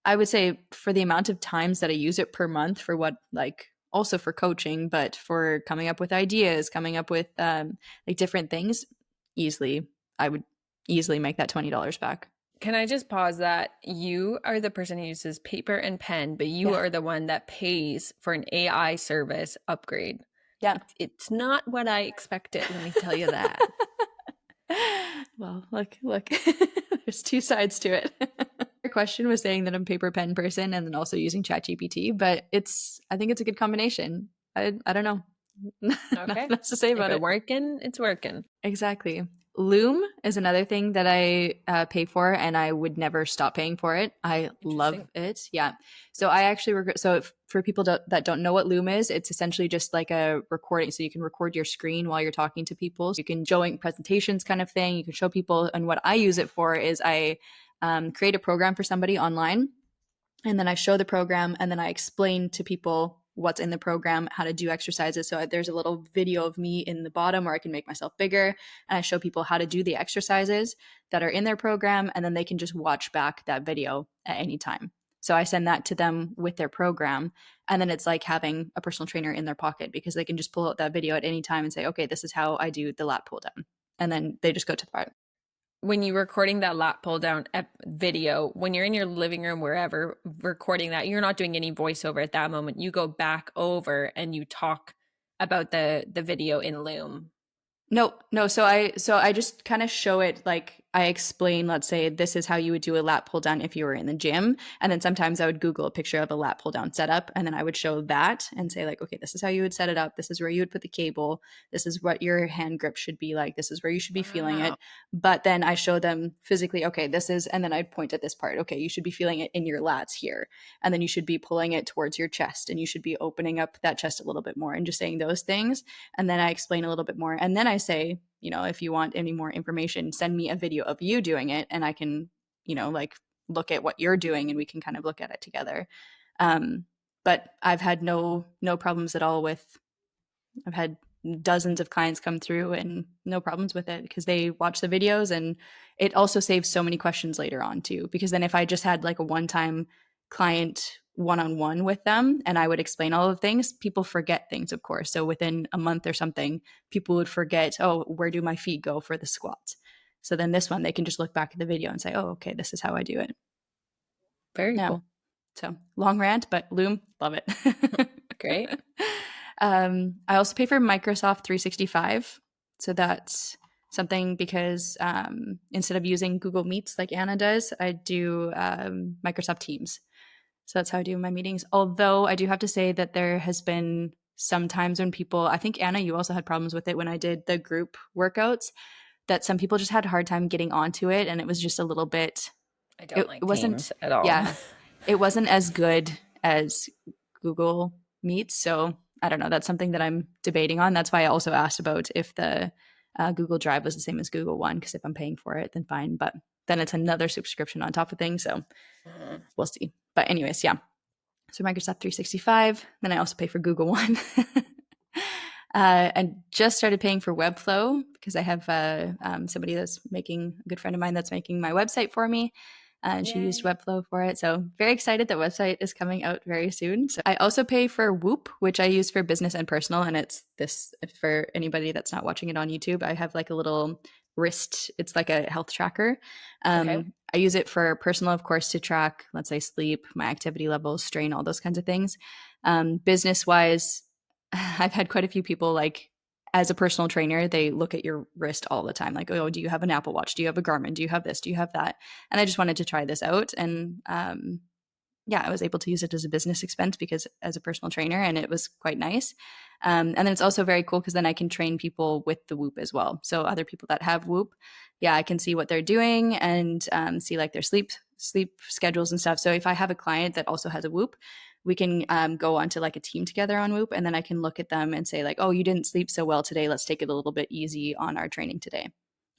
I would say for the amount of times that I use it per month, for what, like, also for coaching, but for coming up with ideas, coming up with like different things, I would easily make that $20 back. Can I just pause that? You are the person who uses paper and pen, but you are the one that pays for an AI service upgrade. Yeah. It's not what I expected, let me tell you that. Well, look, there's two sides to it. Your question was saying that I'm a paper pen person and then also using ChatGPT, but I think it's a good combination. I don't know. Nothing else to say about it. Working, it's working. Exactly. Loom is another thing that I pay for, and I would never stop paying for it. I love it. Yeah. So I actually for people that don't know what Loom is, it's essentially just like a recording. So you can record your screen while you're talking to people. So you can showing presentations kind of thing. You can show people. And what I use it for is I create a program for somebody online, and then I show the program, and then I explain to people what's in the program, how to do exercises. So there's a little video of me in the bottom where I can make myself bigger, and I show people how to do the exercises that are in their program, and then they can just watch back that video at any time. So I send that to them with their program, and then it's like having a personal trainer in their pocket, because they can just pull out that video at any time and say, okay, this is how I do the lat pull down. And then they just go to the part. When you're recording that lat pull down video, when you're in your living room, wherever, recording that, you're not doing any voiceover at that moment. You go back over and you talk about the video in Loom. No. So I just kind of show it, like I explain, let's say this is how you would do a lat pull down if you were in the gym. And then sometimes I would Google a picture of a lat pull down setup, and then I would show that and say like, okay, this is how you would set it up. This is where you would put the cable. This is what your hand grip should be like. This is where you should be feeling it. But then I show them physically, okay, this is, and then I'd point at this part. Okay, you should be feeling it in your lats here. And then you should be pulling it towards your chest, and you should be opening up that chest a little bit more, and just saying those things. And then I explain a little bit more. And then I say, if you want any more information, send me a video of you doing it, and I can, like look at what you're doing, and we can kind of look at it together. But I've had no problems at all I've had dozens of clients come through and no problems with it, because they watch the videos, and it also saves so many questions later on too. Because then if I just had like a one-time client one-on-one with them and I would explain all of things, people forget things, of course. So within a month or something, people would forget, oh, where do my feet go for the squats? So then this one, they can just look back at the video and say, oh, okay, this is how I do it. Very cool. So long rant, but Loom, love it. Great. I also pay for Microsoft 365. So that's something, because instead of using Google Meets like Anna does, I do Microsoft Teams. So that's how I do my meetings. Although I do have to say that there has been some times when people, I think Anna, you also had problems with it when I did the group workouts, that some people just had a hard time getting onto it, and it was just a little bit. I don't like Teams at all. Yeah, it wasn't as good as Google Meets. So I don't know. That's something that I'm debating on. That's why I also asked about if the Google Drive was the same as Google One, because if I'm paying for it, then fine. But then it's another subscription on top of things. So we'll see. But anyways, yeah. So Microsoft 365. Then I also pay for Google One. And just started paying for Webflow because I have somebody that's making, a good friend of mine that's making my website for me. And she used Webflow for it. So very excited that website is coming out very soon. So I also pay for Whoop, which I use for business and personal. And it's this, for anybody that's not watching it on YouTube, I have like a little wrist. It's like a health tracker. I use it for personal, of course, to track, let's say, sleep, my activity levels, strain, all those kinds of things. Business wise, I've had quite a few people, like, as a personal trainer, they look at your wrist all the time. Like, oh, do you have an Apple Watch? Do you have a Garmin? Do you have this? Do you have that? And I just wanted to try this out. And yeah, I was able to use it as a business expense because as a personal trainer, and it was quite nice. And then it's also very cool because then I can train people with the Whoop as well. So other people that have Whoop, yeah, I can see what they're doing and see like their sleep schedules and stuff. So if I have a client that also has a Whoop, we can go onto like a team together on Whoop, and then I can look at them and say like, oh, you didn't sleep so well today. Let's take it a little bit easy on our training today.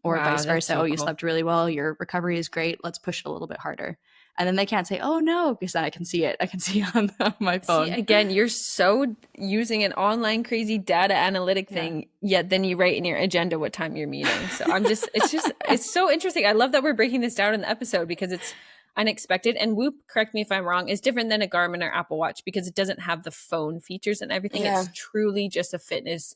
Or vice versa. So you slept really well. Your recovery is great. Let's push it a little bit harder. And then they can't say, oh, no, because then I can see it. I can see on my phone. See, again, you're so using an online crazy data analytic thing, yet then you write in your agenda what time you're meeting. So it's so interesting. I love that we're breaking this down in the episode because it's unexpected. And Whoop, correct me if I'm wrong, is different than a Garmin or Apple Watch because it doesn't have the phone features and everything. Yeah. It's truly just a fitness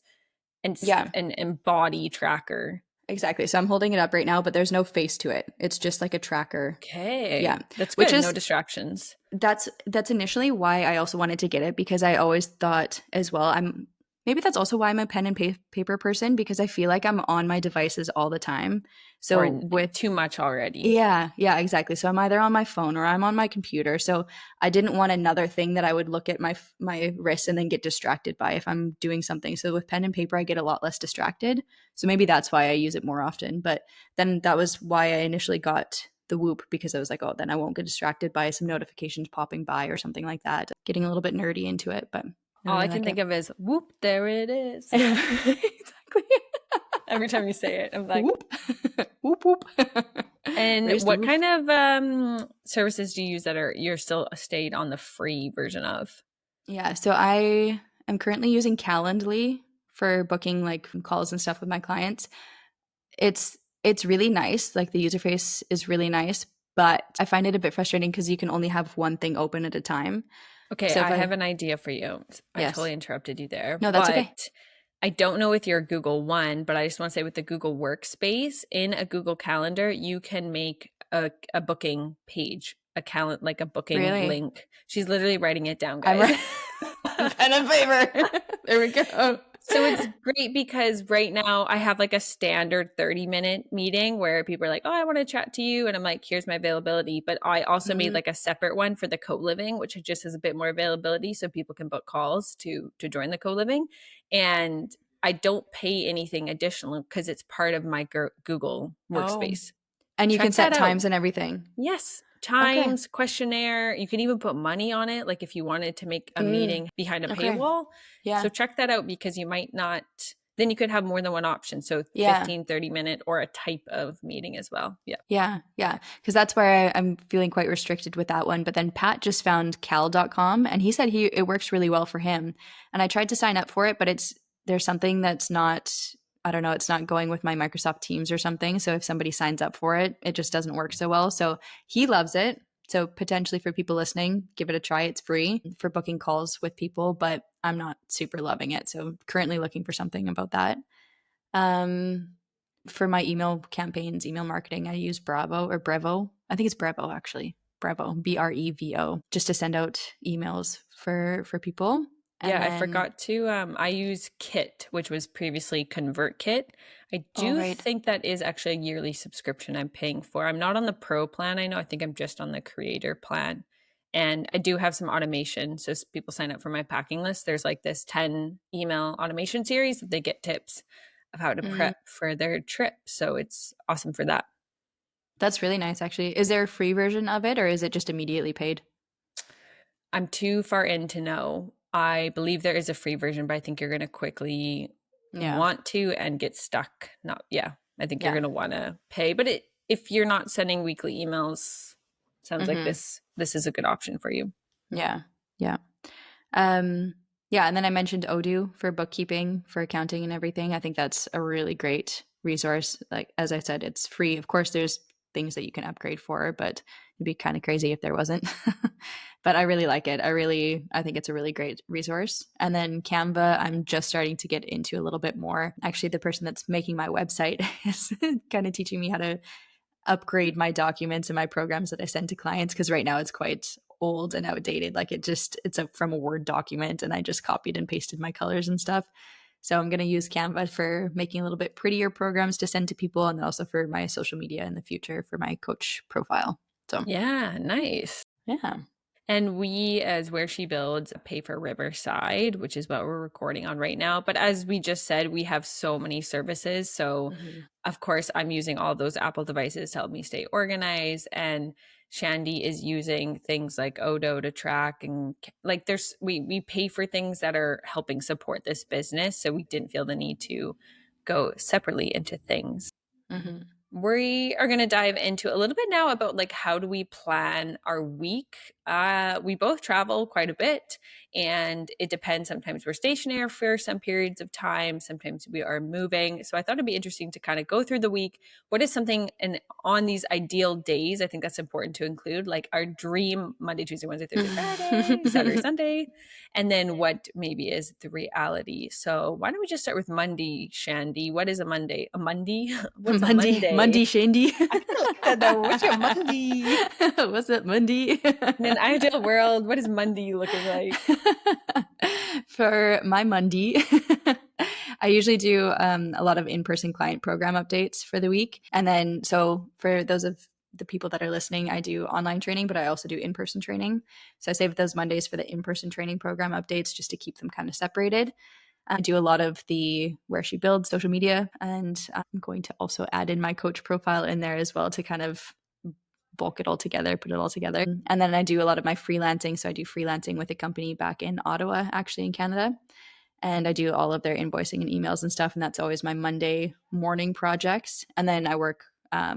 and body tracker. Exactly. So I'm holding it up right now, but there's no face to it. It's just like a tracker. Okay. Yeah. That's good. No distractions. That's initially why I also wanted to get it, because I always thought as well, maybe that's also why I'm a pen and paper person, because I feel like I'm on my devices all the time. So with too much already. Yeah, exactly. So I'm either on my phone or I'm on my computer. So I didn't want another thing that I would look at my wrist and then get distracted by if I'm doing something. So with pen and paper, I get a lot less distracted. So maybe that's why I use it more often. But then that was why I initially got the Whoop, because I was like, oh, then I won't get distracted by some notifications popping by or something like that. Getting a little bit nerdy into it, but all I can think of is Whoop, there it is. Exactly. Every time you say it, I'm like, whoop, whoop, whoop. And what kind of services do you use that you're still stayed on the free version of? Yeah, so I am currently using Calendly for booking like calls and stuff with my clients. It's really nice. Like the user face is really nice, but I find it a bit frustrating because you can only have one thing open at a time. Okay, so I have an idea for you. I totally interrupted you there. No, that's okay. I don't know with your Google One, but I just want to say with the Google Workspace in a Google Calendar, you can make a booking page, like a booking link. She's literally writing it down, guys. Pen and paper. There we go. So it's great because right now I have like a standard 30-minute meeting where people are like, oh, I want to chat to you. And I'm like, here's my availability. But I also made like a separate one for the co-living, which just has a bit more availability so people can book calls to join the co-living. And I don't pay anything additional because it's part of my Google Workspace. And you can set times and everything. Yes. Times, questionnaire. You can even put money on it, like if you wanted to make a meeting behind a paywall. So check that out because you might not, then you could have more than one option. So 15, 30-minute or a type of meeting as well. Yeah. Because that's where I'm feeling quite restricted with that one. But then Pat just found cal.com and he said it works really well for him. And I tried to sign up for it, but there's something that's not, I don't know, it's not going with my Microsoft Teams or something. So if somebody signs up for it, it just doesn't work so well. So he loves it. So potentially for people listening, give it a try. It's free for booking calls with people, but I'm not super loving it. So currently looking for something about that. For my email campaigns, email marketing, I use Brevo. I think it's Brevo actually. Brevo, Brevo, just to send out emails for people. I forgot to, I use Kit, which was previously ConvertKit. I do think that is actually a yearly subscription I'm paying for. I'm not on the pro plan. I think I'm just on the creator plan. And I do have some automation. So people sign up for my packing list. There's like this 10 email automation series that they get tips of how to prep for their trip. So it's awesome for that. That's really nice, actually. Is there a free version of it or is it just immediately paid? I'm too far in to know. I believe there is a free version, but I think you're going to quickly want to and get stuck. I think you're going to want to pay. But if you're not sending weekly emails, sounds like this is a good option for you. Yeah. Yeah. Yeah. And then I mentioned Odoo for bookkeeping, for accounting and everything. I think that's a really great resource. Like, as I said, it's free. Of course, there's things that you can upgrade for, but it'd be kind of crazy if there wasn't. But I really like it. I think it's a really great resource. And then Canva, I'm just starting to get into a little bit more. Actually, the person that's making my website is kind of teaching me how to upgrade my documents and my programs that I send to clients, because right now it's quite old and outdated. Like from a Word document, and I just copied and pasted my colors and stuff. So I'm going to use Canva for making a little bit prettier programs to send to people, and then also for my social media in the future for my coach profile. So yeah, nice. Yeah. And we, as Where She Builds, pay for Riverside, which is what we're recording on right now. But as we just said, we have so many services. So, of course, I'm using all those Apple devices to help me stay organized. And Shandy is using things like Odo to track. And like we pay for things that are helping support this business. So we didn't feel the need to go separately into things. We are going to dive into a little bit now about like how do we plan our week. We both travel quite a bit, and it depends. Sometimes we're stationary for some periods of time, sometimes we are moving. So I thought it'd be interesting to kind of go through the week. What is something, and on these ideal days, I think that's important to include, like our dream Monday, Tuesday, Wednesday, Thursday, Friday, Saturday, Sunday, and then what maybe is the reality. So why don't we just start with Monday, Shandy? What is a Monday? A Monday? What's a Monday? Monday, Shandy. What's your Monday? What's up, Monday? In an ideal world, what is Monday looking like? For my Monday, I usually do a lot of in-person client program updates for the week. And then, so for those of the people that are listening, I do online training, but I also do in-person training. So I save those Mondays for the in-person training program updates just to keep them kind of separated. I do a lot of the Where She Builds social media, and I'm going to also add in my coach profile in there as well to kind of bulk it all together, put it all together. And then I do a lot of my freelancing. So I do freelancing with a company back in Ottawa, actually in Canada. And I do all of their invoicing and emails and stuff. And that's always my Monday morning projects. And then I work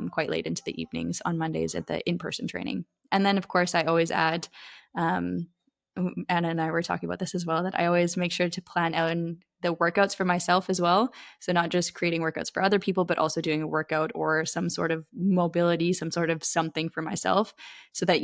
quite late into the evenings on Mondays at the in-person training. And then, of course, I always add Anna and I were talking about this as well, that I always make sure to plan out the workouts for myself as well. So not just creating workouts for other people, but also doing a workout or some sort of mobility, some sort of something for myself. So that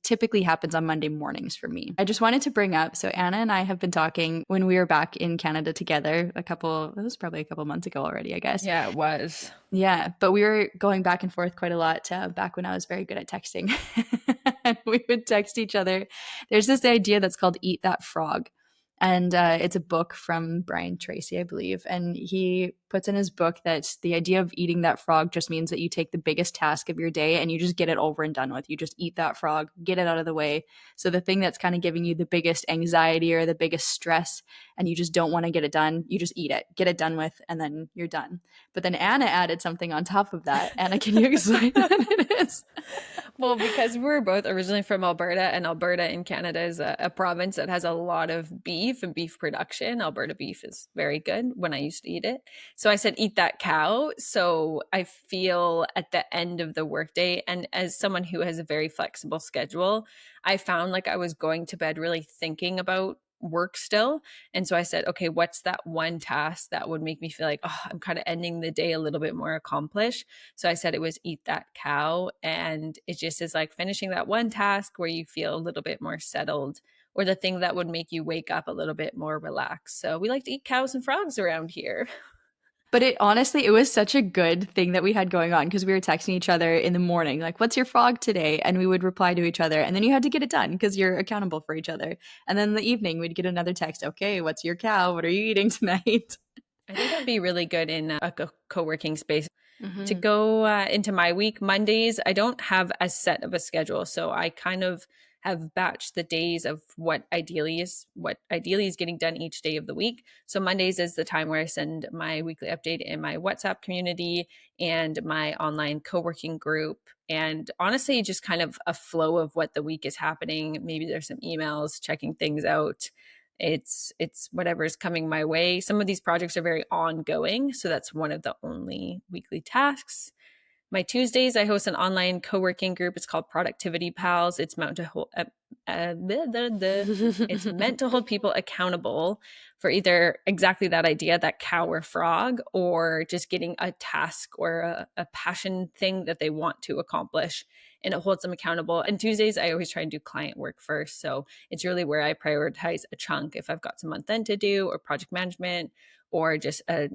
typically happens on Monday mornings for me. I just wanted to bring up, so Anna and I have been talking when we were back in Canada together it was probably a couple months ago already, I guess. Yeah, it was. Yeah, but we were going back and forth quite a lot back when I was very good at texting. And we would text each other. There's this idea that's called Eat That Frog. And it's a book from Brian Tracy, I believe. And he puts in his book that the idea of eating that frog just means that you take the biggest task of your day and you just get it over and done with. You just eat that frog, get it out of the way. So the thing that's kind of giving you the biggest anxiety or the biggest stress, and you just don't want to get it done, you just eat it, get it done with, and then you're done. But then Anna added something on top of that. Anna, can you explain what it is? Well, because we're both originally from Alberta, and Alberta in Canada is a province that has a lot of beef and beef production. Alberta beef is very good when I used to eat it. So I said, eat that cow. So I feel at the end of the workday, and as someone who has a very flexible schedule, I found like I was going to bed really thinking about work still. And so I said, okay, what's that one task that would make me feel like, oh, I'm kind of ending the day a little bit more accomplished? So I said it was eat that cow. And it just is like finishing that one task where you feel a little bit more settled, or the thing that would make you wake up a little bit more relaxed. So we like to eat cows and frogs around here. But it was such a good thing that we had going on, because we were texting each other in the morning, like, what's your frog today? And we would reply to each other. And then you had to get it done because you're accountable for each other. And then in the evening, we'd get another text. Okay, what's your cow? What are you eating tonight? I think that'd be really good in a co-working space. To go into my week. Mondays, I don't have as set of a schedule. So I kind of have batched the days of what ideally is getting done each day of the week. So Mondays is the time where I send my weekly update in my WhatsApp community and my online co-working group. And honestly, just kind of a flow of what the week is happening. Maybe there's some emails, checking things out. It's whatever's coming my way. Some of these projects are very ongoing, so that's one of the only weekly tasks. My Tuesdays, I host an online co-working group. It's called Productivity Pals. It's meant to hold it's meant to hold people accountable for either exactly that idea, that cow or frog, or just getting a task or a passion thing that they want to accomplish, and it holds them accountable. And Tuesdays, I always try and do client work first. So it's really where I prioritize a chunk. If I've got some month end to do or project management or just a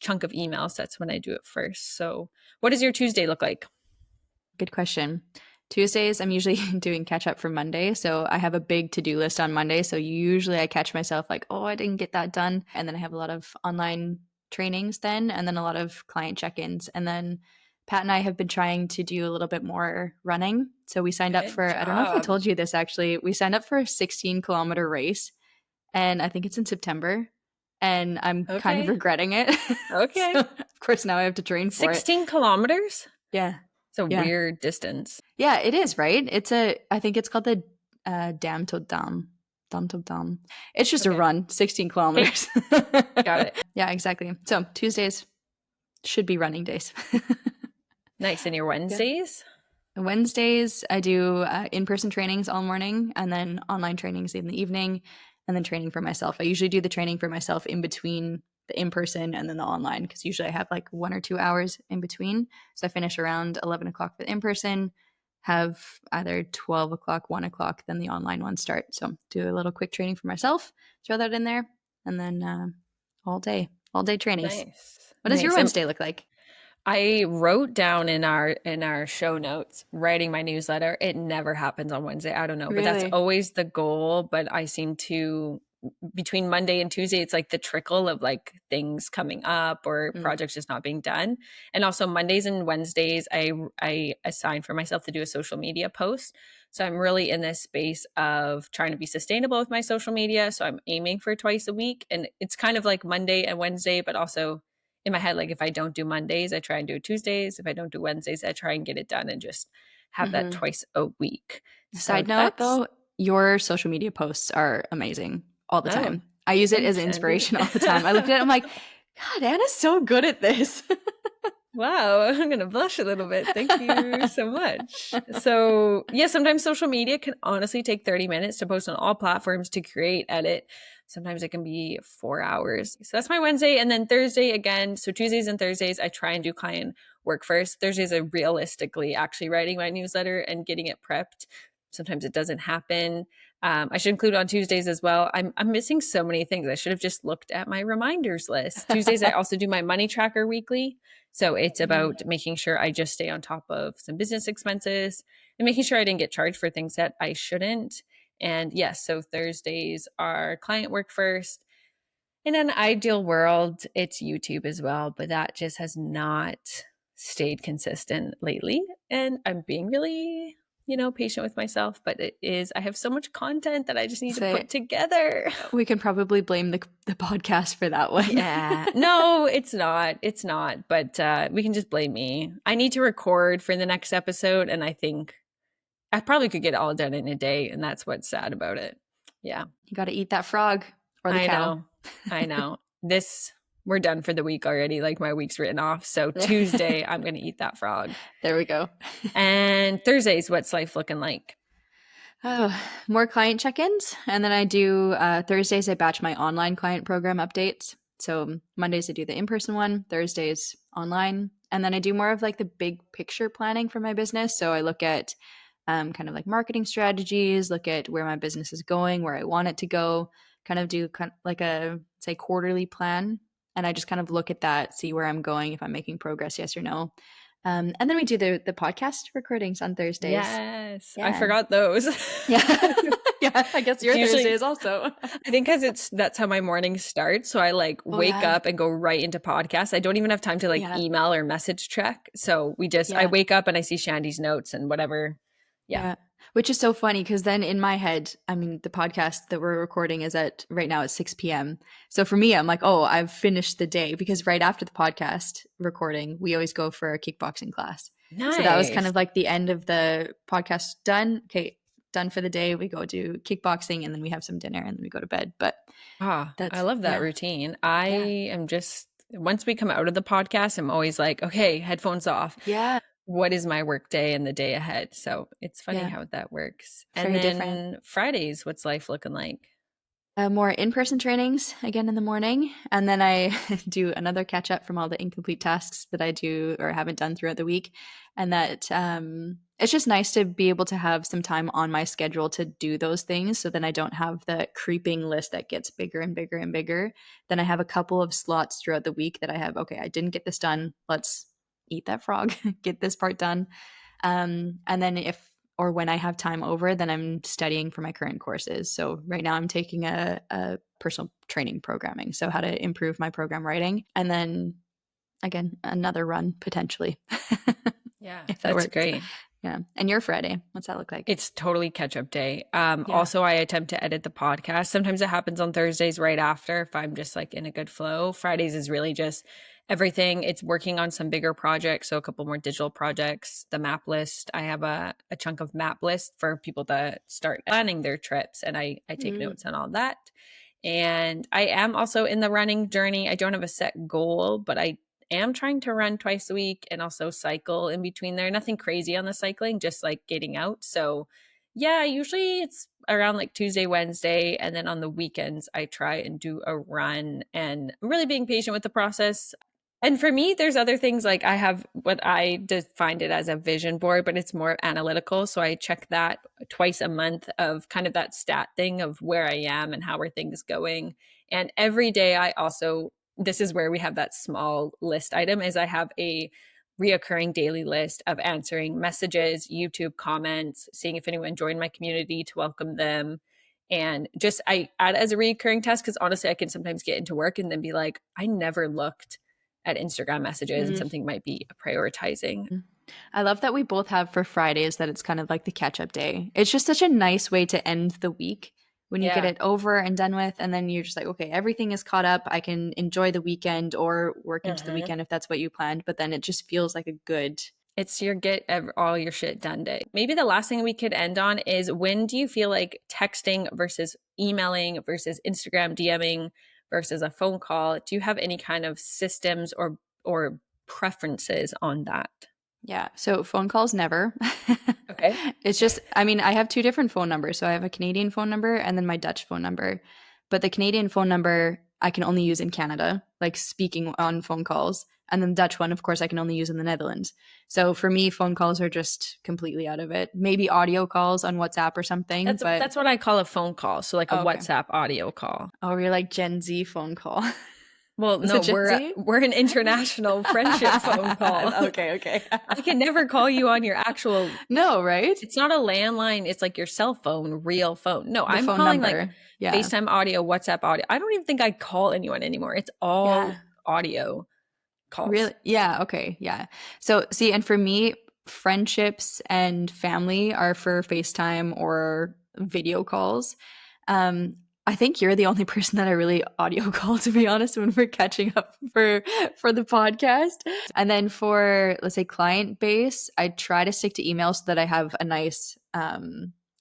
chunk of emails, that's when I do it first. So what does your Tuesday look like? Good question. Tuesdays, I'm usually doing catch up from Monday. So I have a big to-do list on Monday. So usually I catch myself like, oh, I didn't get that done. And then I have a lot of online trainings then, and then a lot of client check-ins. And then Pat and I have been trying to do a little bit more running. So we signed up for, I don't know if I told you this actually, we signed up for a 16-kilometer race. And I think it's in September. And I'm kind of regretting it. Okay. So, of course, now I have to train for 16 kilometers? Yeah. It's a weird distance. Yeah, it is, right? I think it's called the Dam to Dam. Dam to Dam. It's just a run, 16 kilometers. Got it. Yeah, exactly. So Tuesdays should be running days. Nice. And your Wednesdays? Yeah. Wednesdays, I do in-person trainings all morning and then online trainings in the evening and then training for myself. I usually do the training for myself in between the in-person and then the online, because usually I have like 1 or 2 hours in between. So I finish around 11 o'clock for the in-person, have either 12 o'clock, 1 o'clock, then the online ones start. So do a little quick training for myself, throw that in there, and then all day trainings. Nice. What does your Wednesday look like? I wrote down in our show notes, writing my newsletter. It never happens on Wednesday. I don't know, but that's always the goal. But I seem to, between Monday and Tuesday, it's like the trickle of like things coming up or projects just not being done. And also Mondays and Wednesdays, I assign for myself to do a social media post. So I'm really in this space of trying to be sustainable with my social media. So I'm aiming for twice a week. And it's kind of like Monday and Wednesday, but also in my head, like if I don't do Mondays, I try and do it Tuesdays. If I don't do Wednesdays, I try and get it done and just have that twice a week. Side note though, your social media posts are amazing all the time. I use it as an inspiration all the time. I look at it, I'm like, God, Anna's so good at this. Wow, I'm going to blush a little bit. Thank you so much. So yeah, sometimes social media can honestly take 30 minutes to post on all platforms, to create, edit. Sometimes it can be 4 hours. So that's my Wednesday. And then Thursday again. So Tuesdays and Thursdays, I try and do client work first. Thursdays, I realistically actually writing my newsletter and getting it prepped. Sometimes it doesn't happen. I should include on Tuesdays as well. I'm missing so many things. I should have just looked at my reminders list. Tuesdays, I also do my money tracker weekly. So it's about making sure I just stay on top of some business expenses and making sure I didn't get charged for things that I shouldn't. And yes, so Thursdays are client work first. In an ideal world, it's YouTube as well, but that just has not stayed consistent lately. And I'm being really, patient with myself, but I have so much content that I just need to put together. We can probably blame the podcast for that one. Yeah. No, it's not. It's not. But we can just blame me. I need to record for the next episode. And I think I probably could get it all done in a day. And that's what's sad about it. Yeah. You got to eat that frog or the cow. I know. We're done for the week already. Like my week's written off. So Tuesday, I'm going to eat that frog. There we go. And Thursdays, what's life looking like? Oh, more client check-ins. And then I do Thursdays, I batch my online client program updates. So Mondays, I do the in-person one, Thursdays online. And then I do more of like the big picture planning for my business. So I look at kind of like marketing strategies, look at where my business is going, where I want it to go, kind of do like a, say, quarterly plan. And I just kind of look at that, see where I'm going, if I'm making progress, yes or no. And then we do the podcast recordings on Thursdays. Yes. Yeah. I forgot those. Yeah. Yeah. I guess your Thursdays also. I think because that's how my morning starts. So I wake up and go right into podcasts. I don't even have time to email or message check. So I wake up and I see Shandy's notes and whatever. Yeah. Which is so funny because then in my head, I mean, the podcast that we're recording is right now at 6 p.m. So for me, I'm like, oh, I've finished the day, because right after the podcast recording, we always go for a kickboxing class. Nice. So that was kind of like the end of the podcast done. Okay, done for the day, we go do kickboxing, and then we have some dinner, and then we go to bed. But I love that routine. I am just, once we come out of the podcast, I'm always like, okay, headphones off. Yeah. What is my work day and the day ahead? So it's funny how that works. And Very then different. Fridays, what's life looking like? More in-person trainings again in the morning, and then I do another catch up from all the incomplete tasks that I do or haven't done throughout the week. And that it's just nice to be able to have some time on my schedule to do those things, so then I don't have the creeping list that gets bigger and bigger and bigger. Then I have a couple of slots throughout the week that I have, okay, I didn't get this done, let's eat that frog, get this part done. And then if or when I have time over, then I'm studying for my current courses. So right now I'm taking a personal training programming, so how to improve my program writing, and then again another run potentially. Yeah, if that that's works. great. Yeah. And your Friday, what's that look like? It's totally catch up day. Also, I attempt to edit the podcast. Sometimes it happens on Thursdays right after if I'm just like in a good flow. Fridays is really just everything. It's working on some bigger projects. So a couple more digital projects, the map list. I have a chunk of map list for people to start planning their trips. And I take notes on all that. And I am also in the running journey. I don't have a set goal, but I am trying to run twice a week and also cycle in between there. Nothing crazy on the cycling, just like getting out. So yeah, usually it's around like Tuesday, Wednesday. And then on the weekends, I try and do a run, and I'm really being patient with the process. And for me, there's other things like I have what I defined it as a vision board, but it's more analytical. So I check that twice a month of kind of that stat thing of where I am and how are things going. And every day I also, this is where we have that small list item, is I have a reoccurring daily list of answering messages, YouTube comments, seeing if anyone joined my community to welcome them. And just I add as a recurring task because honestly, I can sometimes get into work and then be like, I never looked at Instagram messages and something might be prioritizing. I love that we both have for Fridays that it's kind of like the catch up day. It's just such a nice way to end the week when you get it over and done with. And then you're just like, okay, everything is caught up. I can enjoy the weekend or work into the weekend if that's what you planned. But then it just feels like a good. It's your get all your shit done day. Maybe the last thing we could end on is, when do you feel like texting versus emailing versus Instagram DMing versus a phone call? Do you have any kind of systems or preferences on that? Yeah. So phone calls, never. Okay. It's just, I mean, I have two different phone numbers. So I have a Canadian phone number and then my Dutch phone number. But the Canadian phone number I can only use in Canada, like speaking on phone calls. And then the Dutch one, of course, I can only use in the Netherlands. So for me, phone calls are just completely out of it. Maybe audio calls on WhatsApp or something. That's what I call a phone call. So like a WhatsApp audio call. Oh, you're like Gen Z phone call. Well, no, we're an international friendship phone call. Okay. I can never call you on your actual. No, right? It's not a landline. It's like your cell phone, real phone. No, I'm phone calling number. like FaceTime audio, WhatsApp audio. I don't even think I call anyone anymore. It's all audio calls. Really? Yeah. Okay. Yeah. So see, and for me, friendships and family are for FaceTime or video calls. I think you're the only person that I really audio call, to be honest, when we're catching up for the podcast. And then for, let's say, client base, I try to stick to email so that I have a nice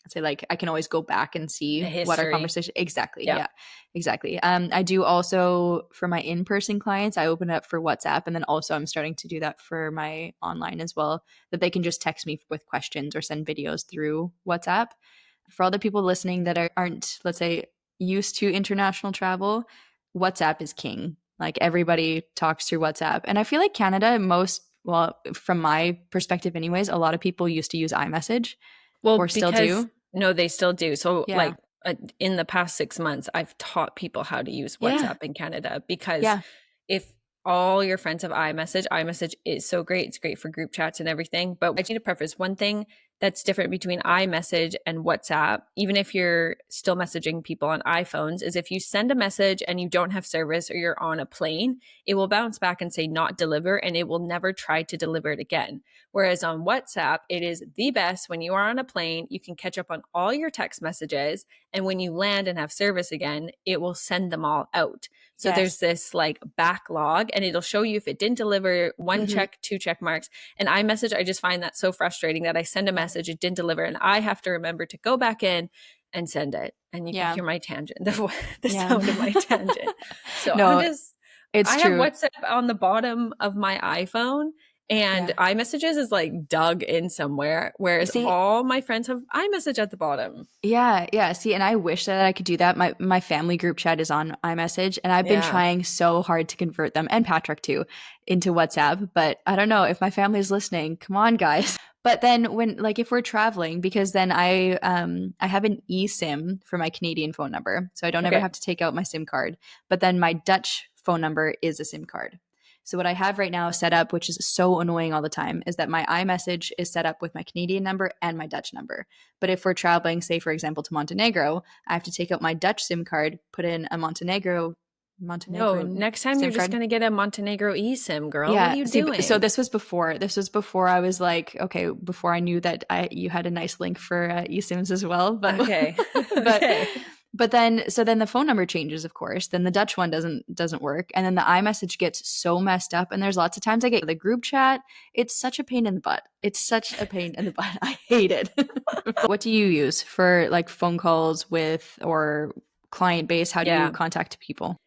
say, like, I can always go back and see what our conversation exactly. Yeah, exactly. I do also for my in-person clients, I open it up for WhatsApp, and then also I'm starting to do that for my online as well, that they can just text me with questions or send videos through WhatsApp. For all the people listening that aren't, let's say, used to international travel, WhatsApp is king. Like, everybody talks through WhatsApp. And I feel like Canada, from my perspective anyways, a lot of people used to use iMessage. Well, or still do. No, they still do. So like in the past 6 months, I've taught people how to use WhatsApp in Canada, because if all your friends have iMessage is so great. It's great for group chats and everything. But I need to preface one thing that's different between iMessage and WhatsApp, even if you're still messaging people on iPhones, is if you send a message and you don't have service or you're on a plane, it will bounce back and say not deliver, and it will never try to deliver it again. Whereas on WhatsApp, it is the best when you are on a plane. You can catch up on all your text messages, and when you land and have service again, it will send them all out. So there's this like backlog, and it'll show you if it didn't deliver, 1 check, 2 check marks. And iMessage, I just find that so frustrating that I send a message, it didn't deliver, and I have to remember to go back in and send it. And you can hear my tangent, the sound of my tangent. So No, I have WhatsApp on the bottom of my iPhone, and iMessages is like dug in somewhere, whereas all my friends have iMessage at the bottom. Yeah. See, and I wish that I could do that. My family group chat is on iMessage, and I've been trying so hard to convert them, and Patrick too, into WhatsApp. But I don't know if my family's listening. Come on, guys. But then when, like, if we're traveling, because then I have an eSIM for my Canadian phone number, so I don't ever have to take out my SIM card. But then my Dutch phone number is a SIM card. So what I have right now set up, which is so annoying all the time, is that my iMessage is set up with my Canadian number and my Dutch number. But if we're traveling, say, for example, to Montenegro, I have to take out my Dutch SIM card, put in a Montenegro. No, next time you're just going to get a Montenegro eSIM, girl. Yeah. What are you doing? So this was before I was like, okay, before I knew that you had a nice link for eSIMs as well. But okay. But then the phone number changes, of course. Then the Dutch one doesn't work. And then the iMessage gets so messed up. And there's lots of times I get the group chat. It's such a pain in the butt. I hate it. What do you use for like phone calls with or client base? How do you contact people?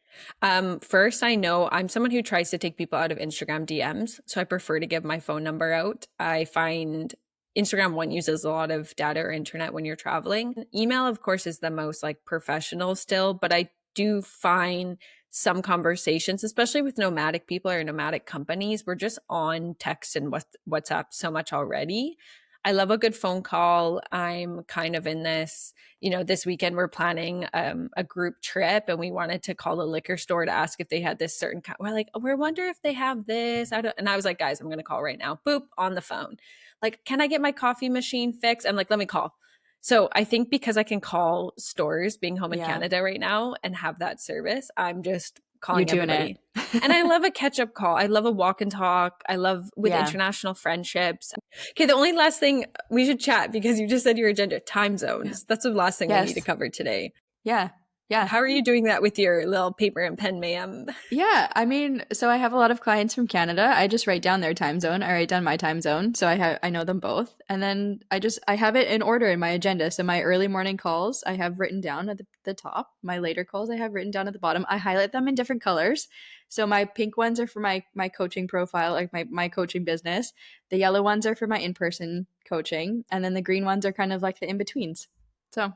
First, I know I'm someone who tries to take people out of Instagram DMs. So I prefer to give my phone number out. I find Instagram, one, uses a lot of data or internet when you're traveling. Email, of course, is the most like professional still, but I do find some conversations, especially with nomadic people or nomadic companies, we're just on text and WhatsApp so much already. I love a good phone call. I'm kind of in this, this weekend we're planning a group trip, and we wanted to call the liquor store to ask if they had this certain kind. We're like, we wonder if they have this. And I was like, guys, I'm going to call right now. Boop, on the phone. Like, can I get my coffee machine fixed? I'm like, let me call. So I think because I can call stores being home in Canada right now and have that service, I'm just calling everybody. And I love a catch-up call. I love a walk and talk. I love with international friendships. Okay, the only last thing we should chat, because you just said your agenda, time zones. Yeah. That's the last thing we need to cover today. Yeah. How are you doing that with your little paper and pen, ma'am? Yeah, I mean, so I have a lot of clients from Canada. I just write down their time zone. I write down my time zone. So I know them both. And then I have it in order in my agenda. So my early morning calls, I have written down at the top. My later calls, I have written down at the bottom. I highlight them in different colors. So my pink ones are for my coaching profile, like my coaching business. The yellow ones are for my in-person coaching. And then the green ones are kind of like the in-betweens. So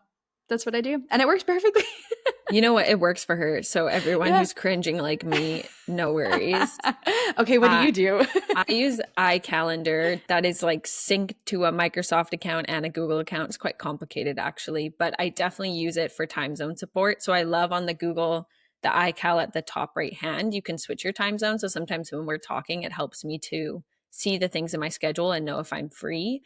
that's what I do. And it works perfectly. You know what? It works for her. So everyone who's cringing like me, no worries. Okay, what do you do? I use iCalendar. That is like synced to a Microsoft account and a Google account. It's quite complicated actually, but I definitely use it for time zone support. So I love on the Google, the iCal at the top right hand, you can switch your time zone. So sometimes when we're talking, it helps me to see the things in my schedule and know if I'm free.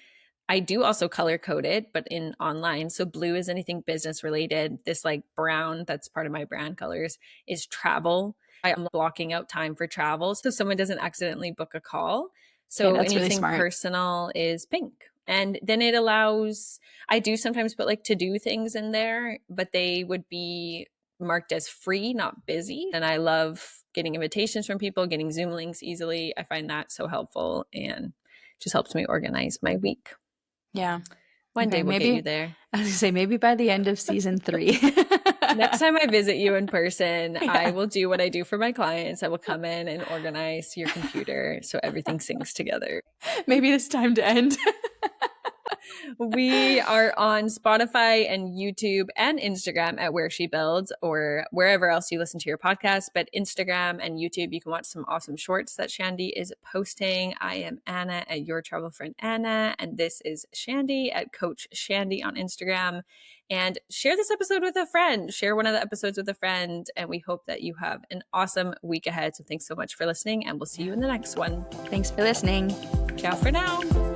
I do also color code it, but in online. So blue is anything business related. This like brown, that's part of my brand colors, is travel. I'm blocking out time for travel so someone doesn't accidentally book a call. So anything really personal is pink. And then it allows, I do sometimes put like to-do things in there, but they would be marked as free, not busy. And I love getting invitations from people, getting Zoom links easily. I find that so helpful and just helps me organize my week. Yeah. One day we'll get you there. I was going to say, maybe by the end of season 3. Next time I visit you in person, I will do what I do for my clients. I will come in and organize your computer so everything syncs together. Maybe it's time to end. We are on Spotify and YouTube and Instagram at Where She Builds, or wherever else you listen to your podcast. But Instagram and YouTube, you can watch some awesome shorts that Shandy is posting. I am Anna at Your Travel Friend Anna, and this is Shandy at Coach Shandy on Instagram. And share this episode with a friend. Share one of the episodes with a friend. And we hope that you have an awesome week ahead. So thanks so much for listening, and we'll see you in the next one. Thanks for listening. Ciao for now.